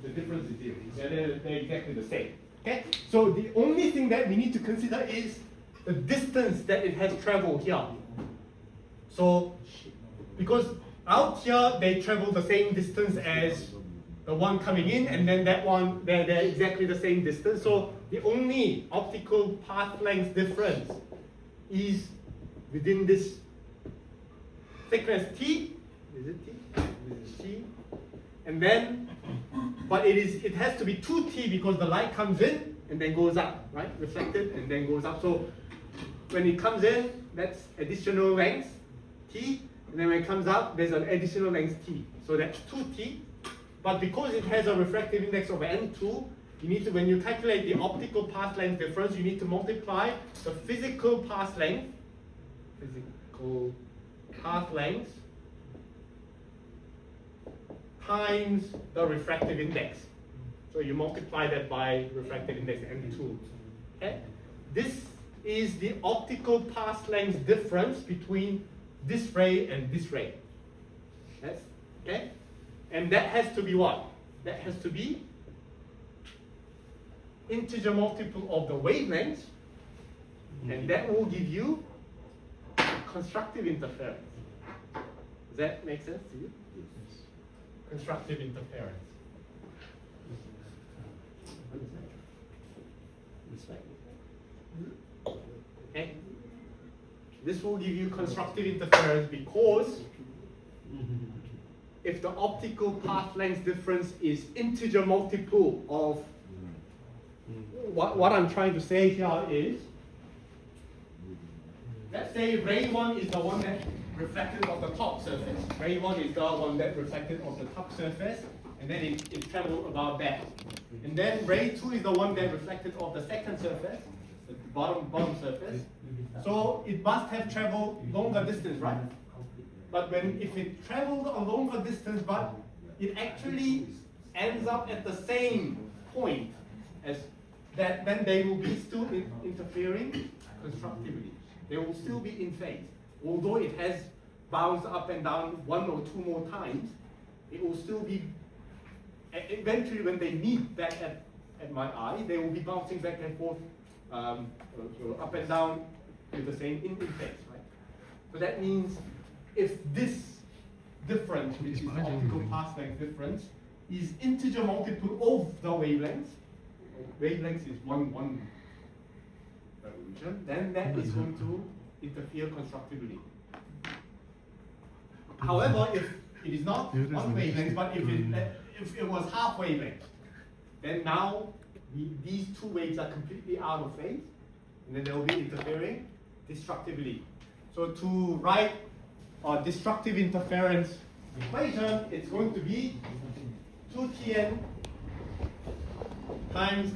the difference is 0. They're exactly the same. Okay? So the only thing that we need to consider is the distance that it has traveled here. So because out here they travel the same distance as the one coming in, and then that one, they're exactly the same distance. So the only optical path length difference is within this thickness T. Is it T? This is T. And then, but it has to be 2T because the light comes in and then goes up, right? Reflected and then goes up. So when it comes in, that's additional length T. And then when it comes out, there's an additional length T. So that's 2T. But because it has a refractive index of N2, you need to, when you calculate the optical path length difference, you need to multiply the physical path length times the refractive index. So you multiply that by refractive index N2. Okay? This is the optical path length difference between this ray and this ray. That's, okay? And that has to be what? That has to be integer multiple of the wavelengths, and that will give you constructive interference. Does that make sense to you? Constructive interference. Okay? This will give you constructive interference because if the optical path length difference is integer multiple of what I'm trying to say here is, let's say ray 1 is the one that reflected on the top surface. Ray 1 is the one that reflected on the top surface, and then it traveled about that. And then ray 2 is the one that reflected off the second surface, the bottom surface. So it must have traveled longer distance, right? But if it traveled a longer distance, but it actually ends up at the same point as that, then they will be still interfering constructively. They will still be in phase. Although it has bounced up and down 1 or 2 more times, it will still be, eventually when they meet back at my eye, they will be bouncing back and forth, up and down with the same in phase, right? So that means if this difference, which is the optical path length difference, is integer multiple of the wavelengths, wavelengths is one revolution, then that is going to interfere constructively. However, if it is not one wavelength, but if it was half wavelength, then now these two waves are completely out of phase, and then they will be interfering destructively. So to write a destructive interference equation, it's going to be 2Tn times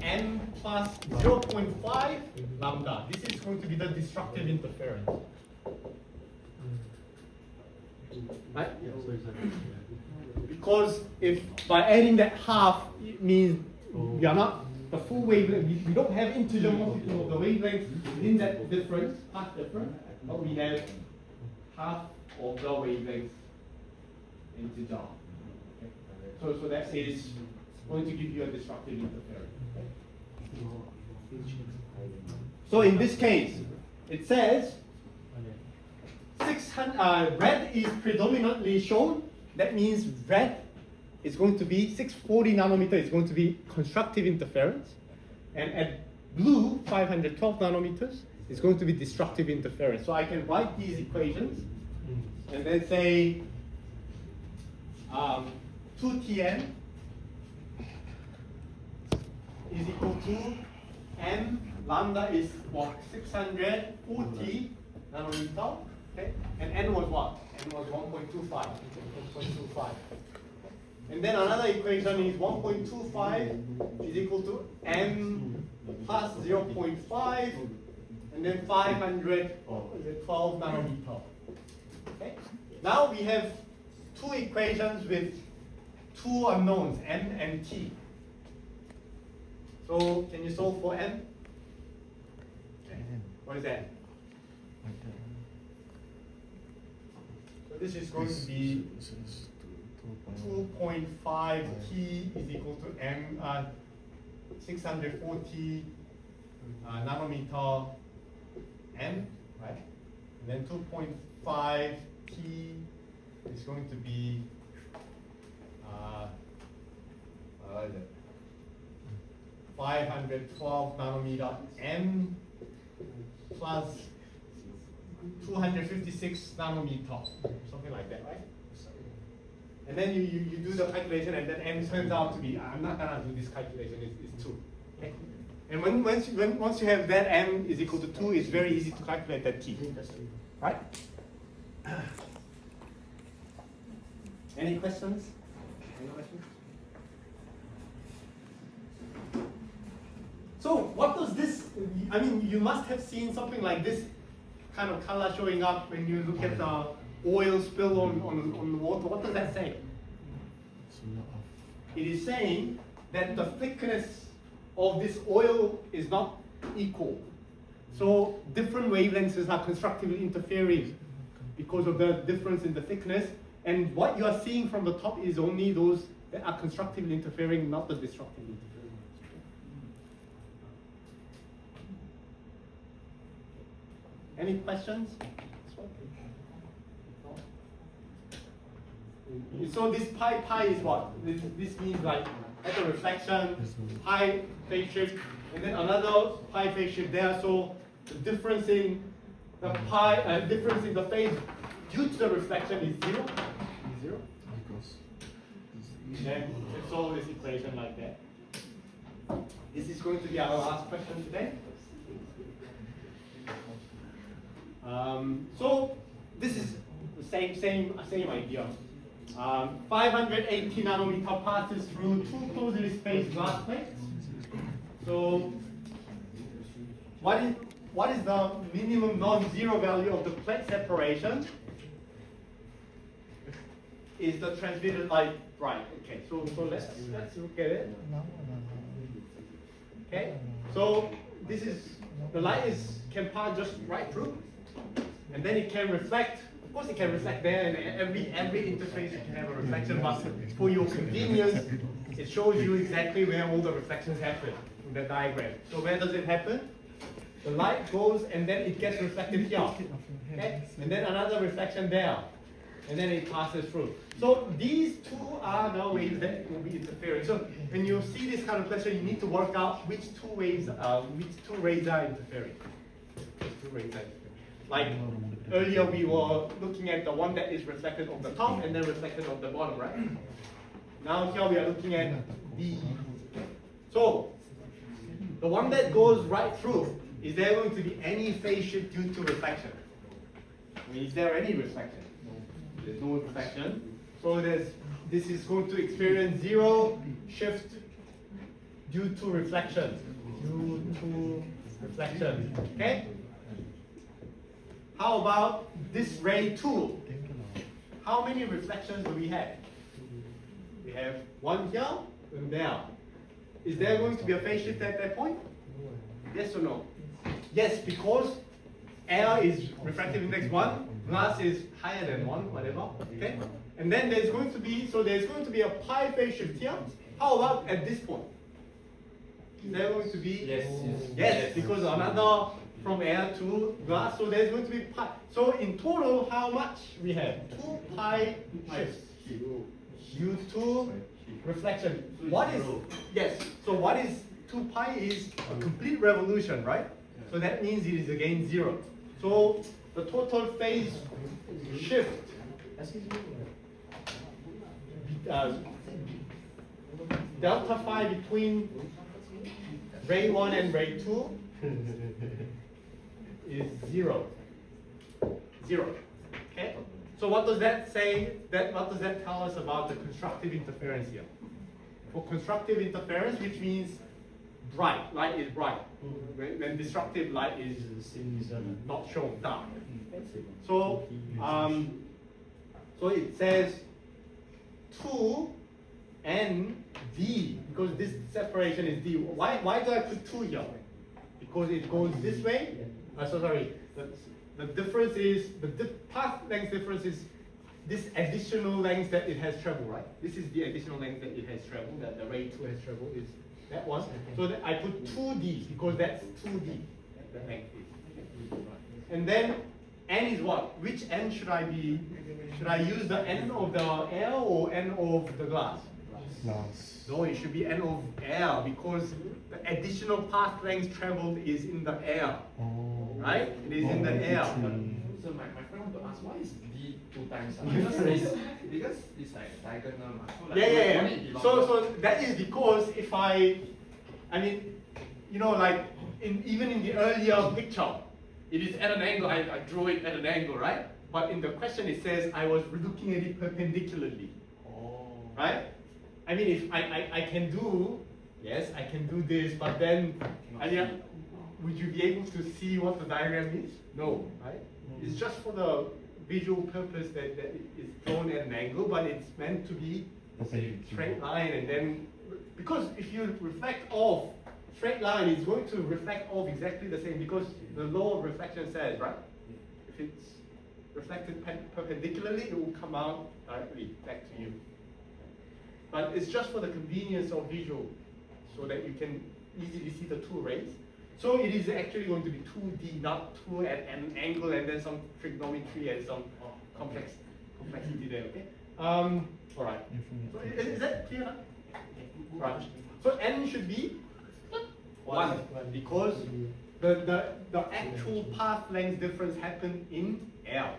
n plus 0.5 lambda. This is going to be the destructive interference. Right? Because if by adding that half, it means we are not the full wavelength, we don't have integer multiple of the wavelength within that difference, half difference, but we have half of the wavelength integer. Okay. So that is going to give you a destructive interference. So in this case, it says 600, red is predominantly shown. That means red is going to be 640 nanometer is going to be constructive interference, and at blue 512 nanometers is going to be destructive interference. So I can write these equations and then say 2Tn is equal to m lambda is what, 640 nanometer, okay, and n was what? N was 1.25. And then another equation is 1.25 is equal to m plus 0.5, and and then 512 nanometer. Okay? Now we have two equations with two unknowns, m and t. So can you solve for m? What is that? So this is going to be 2.5 t is equal to m 640 nanometer m, right? And then 2.5 t is going to be what is it? 512 nanometer m plus 256 nanometer, something like that, right? And then you do the calculation, and then m turns out to be, I'm not gonna do this calculation, it's 2. Okay? And once you have that m is equal to 2, it's very easy to calculate that t. Right? Any questions? Any questions? So what does this, I mean, you must have seen something like this kind of color showing up when you look at the oil spill on the water. What does that say? It is saying that the thickness of this oil is not equal. So different wavelengths are constructively interfering because of the difference in the thickness. And what you are seeing from the top is only those that are constructively interfering, not the destructively interfering. Any questions? So this pi is what? This means like at the reflection, pi phase shift, and then another pi phase shift there. So the difference in the pi, difference in the phase due to the reflection is 0. Is 0. Then let's solve this equation like that. This is going to be our last question today. So this is the same idea. 580 nanometer passes through two closely spaced glass plates. So what is the minimum non-zero value of the plate separation? Is the transmitted light bright? Okay, so let's look at it. Okay, so this is the light can pass just right through, and then it can reflect. Of course, it can reflect there, and every interface you can have a reflection. But for your convenience, it shows you exactly where all the reflections happen in the diagram. So where does it happen? The light goes, and then it gets reflected here. Okay, and then another reflection there, and then it passes through. So these two are the waves that will be interfering. So when you see this kind of question, you need to work out which two rays are interfering. Which two rays are interfering. Like earlier, we were looking at the one that is reflected on the top and then reflected on the bottom, right? Now here we are looking at the. So the one that goes right through, is there going to be any phase shift due to reflection? I mean, is there any reflection? There's no reflection. So this is going to experience zero shift due to reflection. Okay? How about this ray 2? How many reflections do we have? We have one here and there. Is there going to be a phase shift at that point? Yes or no? Yes, because air is refractive index 1, glass is higher than 1, whatever. Okay? And then there's going to be a pi phase shift here. How about at this point? Is there going to be? Yes, because another from air to glass, so there's going to be pi. So in total, how much we have? 2 pi shifts due to reflection. What is, yes, so what is 2 pi is a complete revolution, right? So that means it is again 0. So the total phase shift, delta phi between ray 1 and ray 2 is 0. 0. Okay? So what does that say? What does that tell us about the constructive interference here? For constructive interference, which means bright. Light is bright. When disruptive light is not shown, dark. So so it says 2 and D, because this separation is D. Why do I put 2 here? Because it goes this way. Sorry. The difference is the path length difference is this additional length that it has traveled, right? This is the additional length that it has traveled, that the ray 2 has traveled is that one. So that I put 2D because that's 2D. The length is. And then N is what? Which N should I be? Should I use the N of the air or N of the glass? Glass. No, it should be N of air because the additional path length traveled is in the air. Oh. Right? It is in the air. So my friend want to ask, why is D 2 times? Because it's like diagonal. So like Yeah. only belong- So that is because if I mean, you know, like even in the earlier picture, it is at an angle. I drew it at an angle, right? But in the question it says I was looking at it perpendicularly. Oh. Right? I mean, if I can do, yes, I can do this, but then, would you be able to see what the diagram is? No, right? It's just for the visual purpose that it is drawn at an angle, but it's meant to be a straight line, and then, because if you reflect off straight line, it's going to reflect off exactly the same, because the law of reflection says, right? If it's reflected perpendicularly, it will come out directly back to you. But it's just for the convenience of visual, so that you can easily see the 2 rays. So it is actually going to be 2D, not 2 at an angle and then some trigonometry and some complexity there, okay? All right. So is that clear now? Right. So N should be 1, because the actual path length difference happened in air.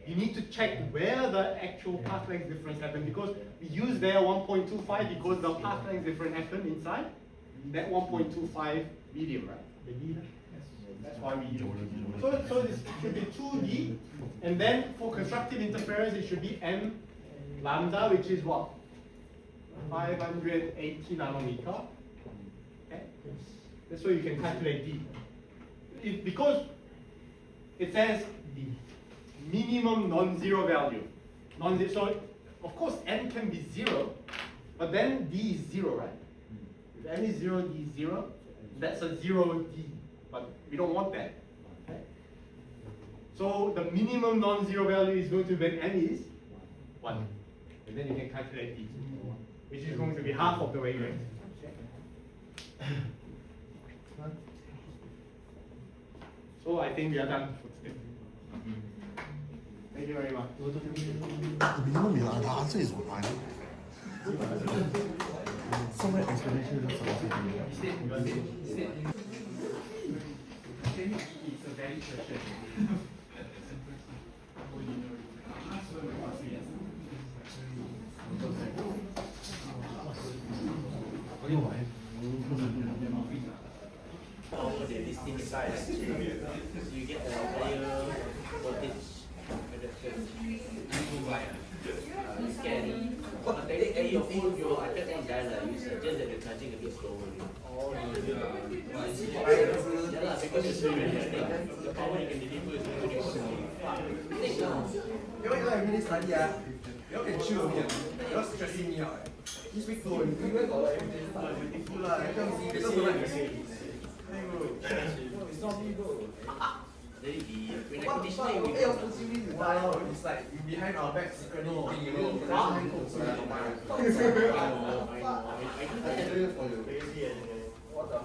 You need to check where the actual path length difference happened, because we use there 1.25 because the path length difference happened inside that 1.25 medium, right? That's why we use it. So this should be 2D, and then for constructive interference it should be M lambda, which is what? 580 nanometer. Okay? That's why you can calculate D. Because it says the minimum non-zero value. So of course N can be 0, but then D is 0, right? If N is 0, D is 0. That's a 0D, but we don't want that. Okay? So the minimum non-zero value is going to be when N is 1. And then you can calculate D, which is going to be half of the wavelength. So I think we are done for today. Thank you very much. The minimum the answer is 1. Somewhere explanation is something. It's a valid question. For the distinct size, you get a higher voltage reduction. You can technically your phone, your iPad and dial use just that the charging a bit slower. Yeah lah, because it's very realistic. The power you can deliver is very good. You know, I really study, you all can chill with me, you all stressing me out. This week though, you guys got like everything full lah, I can't see, that's so nice. It's not me bro. When I What condition the it, fuck, your opportunity to die out, it's like you behind our back secretly eating, you know, behind clothes, so I don't mind. I do it for you. What the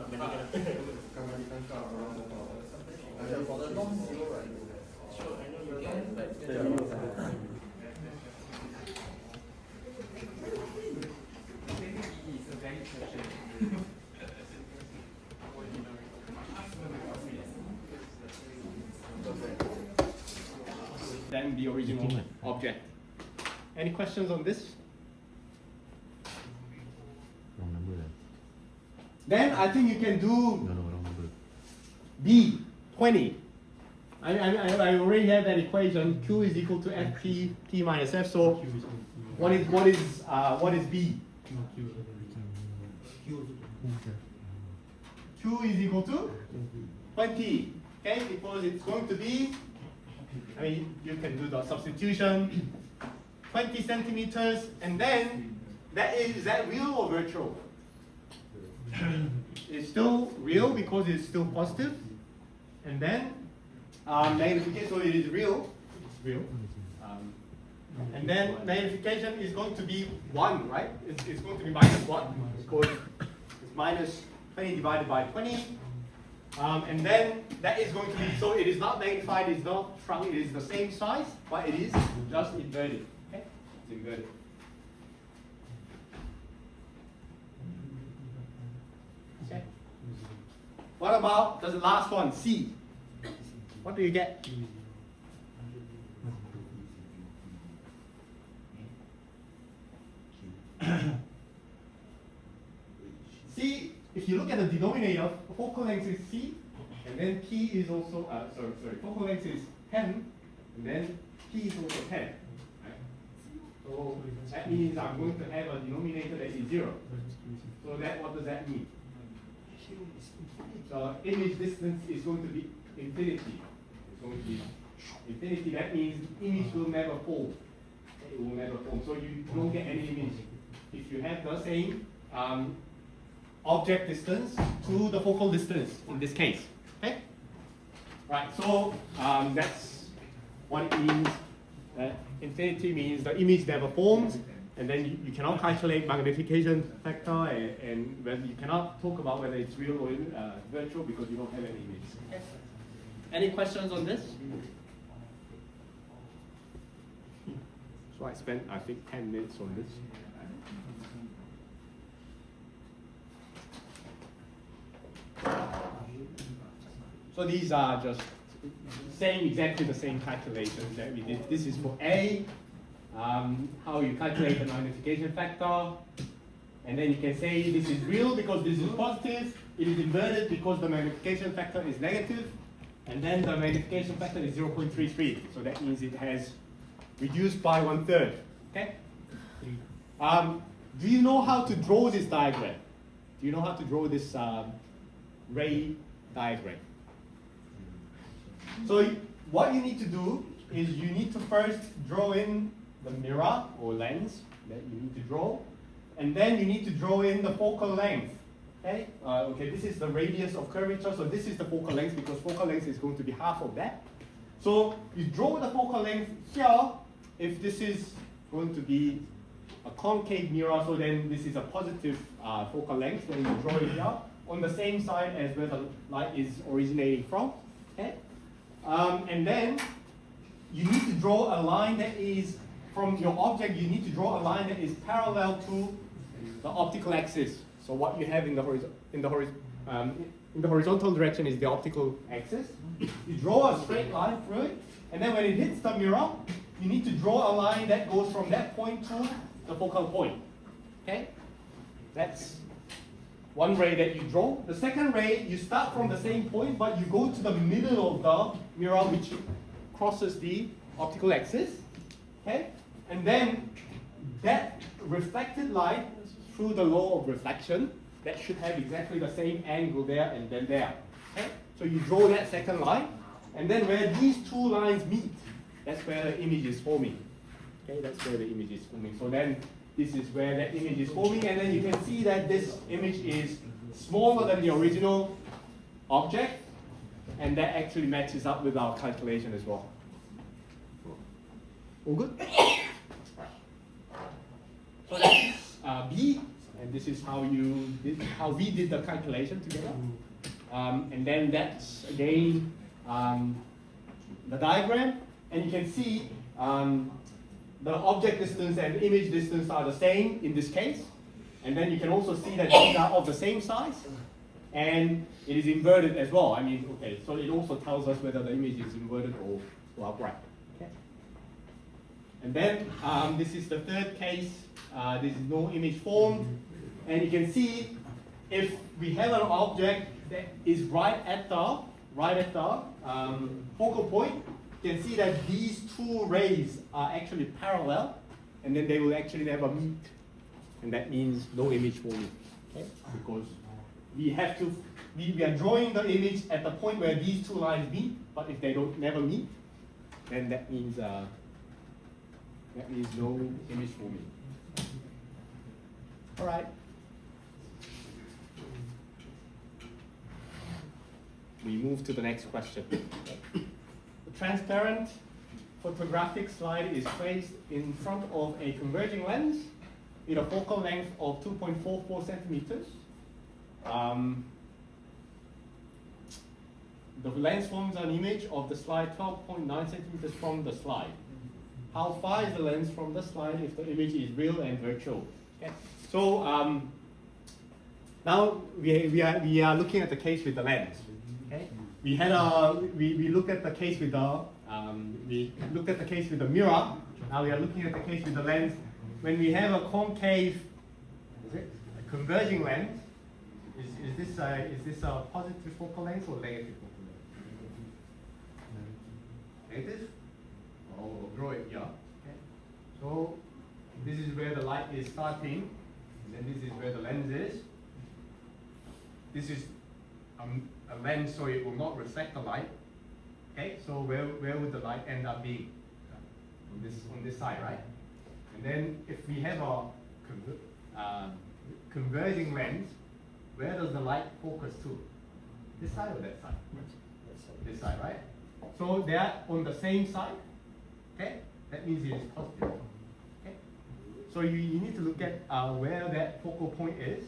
for the non-zero, right? sure, I know you can, but It's a valid question. Than the original object. Any questions on this? Wrong number. Then I think you can do No, wrong number. B, 20. I already have that equation. Q is equal to FP T minus F. So what is B? Q is equal to 20. Okay, because it's going to be, I mean, you can do the substitution, 20 centimeters, and then is that real or virtual? It's still real because it's still positive, and then magnification, so it is real. It's real. And then magnification is going to be 1, right? It's going to be minus 1 because it's minus 20 divided by 20. And then that is going to be, so it is not magnified, it's not shrunk, it is the same size, but it is just inverted. Okay? It's inverted. Okay. What about the last one, C? What do you get? C, if you look at the denominator, focal length is C, and then P is also, focal length is 10, and then P is also 10. Right? So that means I'm going to have a denominator that is 0. So what does that mean? So image distance is going to be infinity. It's going to be infinity. That means image will never fold. It will never fold. So you don't get any image if you have the same object distance to the focal distance in this case. Okay? Right, so that's what it means. Infinity means the image never forms, and then you cannot calculate magnification factor, and when you cannot talk about whether it's real or virtual because you don't have any image. Okay? Any questions on this? So I spent, I think, 10 minutes on this. So these are just exactly the same calculations that we did. This is for A, how you calculate the magnification factor. And then you can say this is real because this is positive. It is inverted because the magnification factor is negative. And then the magnification factor is 0.33. So that means it has reduced by 1/3. Okay? Do you know how to draw this diagram? Do you know how to draw this ray diagram? So what you need to do is you need to first draw in the mirror or lens that you need to draw, and then you need to draw in the focal length. Okay? Okay, this is the radius of curvature, so this is the focal length because focal length is going to be half of that. So you draw the focal length here. If this is going to be a concave mirror, so then this is a positive focal length, then you draw it here on the same side as where the light is originating from. Okay? And then you need to draw a line that is, from your object, you need to draw a line that is parallel to the optical axis. So what you have in the horizontal direction is the optical axis. You draw a straight line through it, and then when it hits the mirror, you need to draw a line that goes from that point to the focal point. Okay? That's one ray that you draw. The second ray, you start from the same point, but you go to the middle of the mirror, which crosses the optical axis. Okay? And then that reflected light through the law of reflection, that should have exactly the same angle there and then there. Okay? So you draw that second line, and then where these two lines meet, that's where the image is forming. Okay, that's where the image is forming. So then this is where that image is forming, and then you can see that this image is smaller than the original object, and that actually matches up with our calculation as well. All good? So that's B, and this is how we did the calculation together. And then that's again the diagram, and you can see the object distance and image distance are the same in this case. And then you can also see that these are of the same size, and it is inverted as well. I mean, okay, so it also tells us whether the image is inverted or upright. Okay. And then this is the third case. This is no image formed, and you can see if we have an object that is right at the focal point, you can see that these two rays are actually parallel, and then they will actually never meet, and that means no image forming, okay? Because we have to, we are drawing the image at the point where these two lines meet, but if they don't never meet, then that means no image forming. All right. We move to the next question. The transparent photographic slide is placed in front of a converging lens with a focal length of 2.44 centimeters. The lens forms an image of the slide 12.9 centimeters from the slide. How far is the lens from the slide if the image is real and virtual? Okay. So now we are looking at the case with the lens. Okay. We looked at the case with the mirror. Now we are looking at the case with the lens. When we have a concave, a converging lens, is this a positive focal length or negative focal length? Negative? I'll draw it here. Okay. So this is where the light is starting, and then this is where the lens is. This is a lens, so it will not reflect the light. Okay, so where would the light end up being? On this side, right? And then if we have a converging lens, where does the light focus to? This side or that side? This side, right? So they are on the same side. Okay, that means it is positive. Okay, so you need to look at where that focal point is,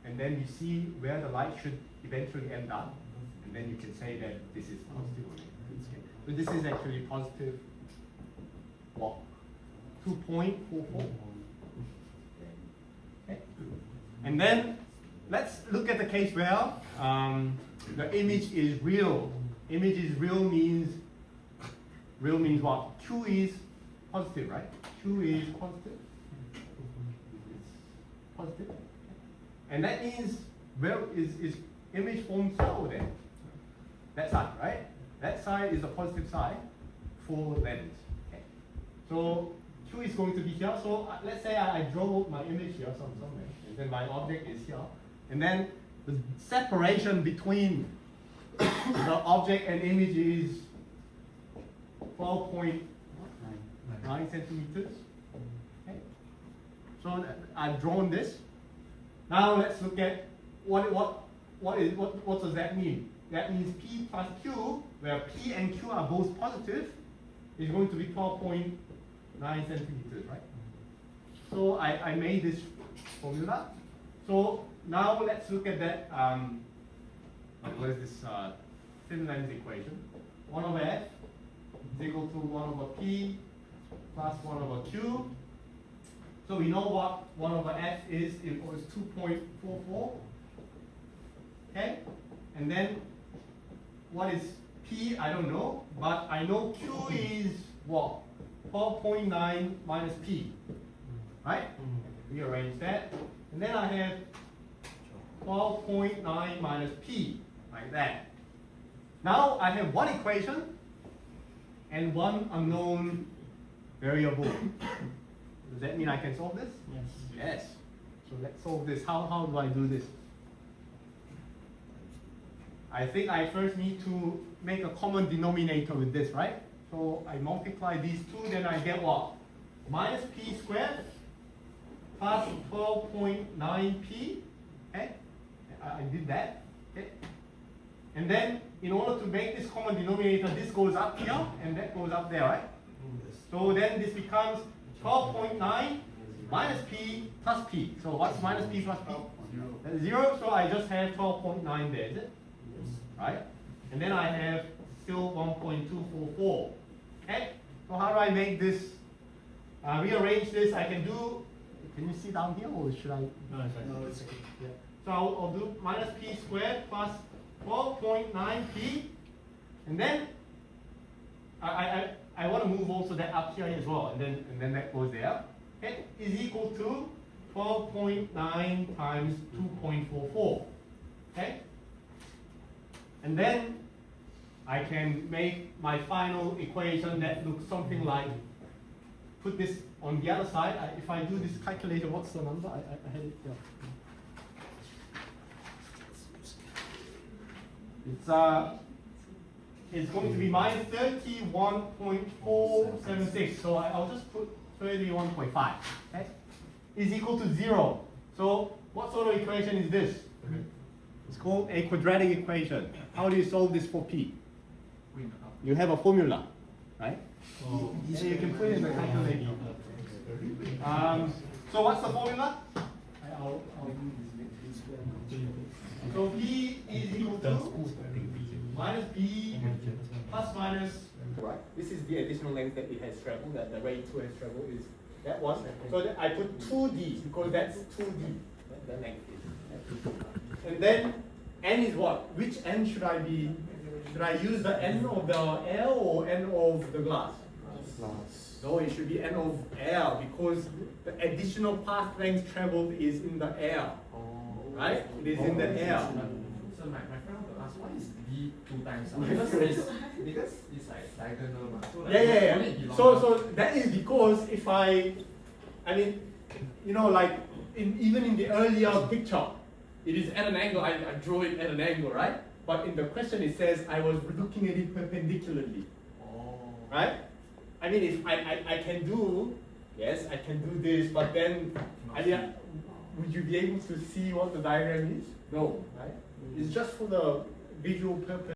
and then you see where the light should eventually end up, and then you can say that this is positive or negative. Okay. But this is actually positive. What? 2.44. Okay. And then let's look at the case where the image is real. Image is real means what? Q is positive, right? Q is positive. It's positive. And that means where is image formed so then? That side, right? That side is the positive side for lens. Okay. So Q is going to be here. So let's say I draw my image here somewhere, and then my object is here. And then the separation between the object and image is 12.9 centimeters. Okay. So I've drawn this. Now let's look at what does that mean? That means P plus Q, where P and Q are both positive, is going to be 12.9 centimeters, right? So I made this formula. So now let's look at that. What is this thin lens equation? 1 over F is equal to 1 over P plus 1 over Q. So we know what 1 over F is. It was 2.44. Okay? And then what is P? I don't know. But I know Q is what? 12.9 minus P. Right? Rearrange that. And then I have 12.9 minus P. Like that. Now I have one equation and one unknown variable. Does that mean I can solve this? Yes. Yes. So let's solve this. How do I do this? I think I first need to make a common denominator with this, right? So I multiply these two, then I get what? Minus P squared plus 12.9P. Okay? I did that. Okay? And then in order to make this common denominator, this goes up here and that goes up there, right? So then this becomes 12.9 minus P plus P. So what's minus P plus P? 0. So I just have 12.9 there, is it? Right? And then I have still 1.244. Okay? So how do I make this? Rearrange this. I can do. Can you see down here or should I? No, it's okay. Yeah. So I'll do minus P squared plus 12.9P. And then I want to move also that up here as well, and then that goes there. Okay, is equal to 12.9 times 2.44. Okay, and then I can make my final equation that looks something like. Put this on the other side. If I do this calculation, what's the number? I had it here. It's going to be minus 31.476. So I'll just put 31.5. Okay, is equal to 0. So what sort of equation is this? It's called a quadratic equation. How do you solve this for p? You have a formula, right? So you can put it in the calculator. So what's the formula? So p is equal to minus b plus minus. Right. This is the additional length that it has traveled. That the ray 2 has traveled is that one. So that I put 2d because that's 2d. The length is. And then n is what? Which n should I be? Should I use the n of the L or n of the glass? No, it should be n of L because the additional path length traveled is in the L. Right? It is in the L. So my friend want to ask, why is D 2 times R? Because it's like diagonal. So like Yeah. only belong- So that is because if I mean, you know, like even in the earlier picture, it is at an angle. I draw it at an angle, right? But in the question it says I was looking at it perpendicularly. Right? I mean, if I can do, yes, I can do this, but then, would you be able to see what the diagram is? No, right? It's just for the visual purpose.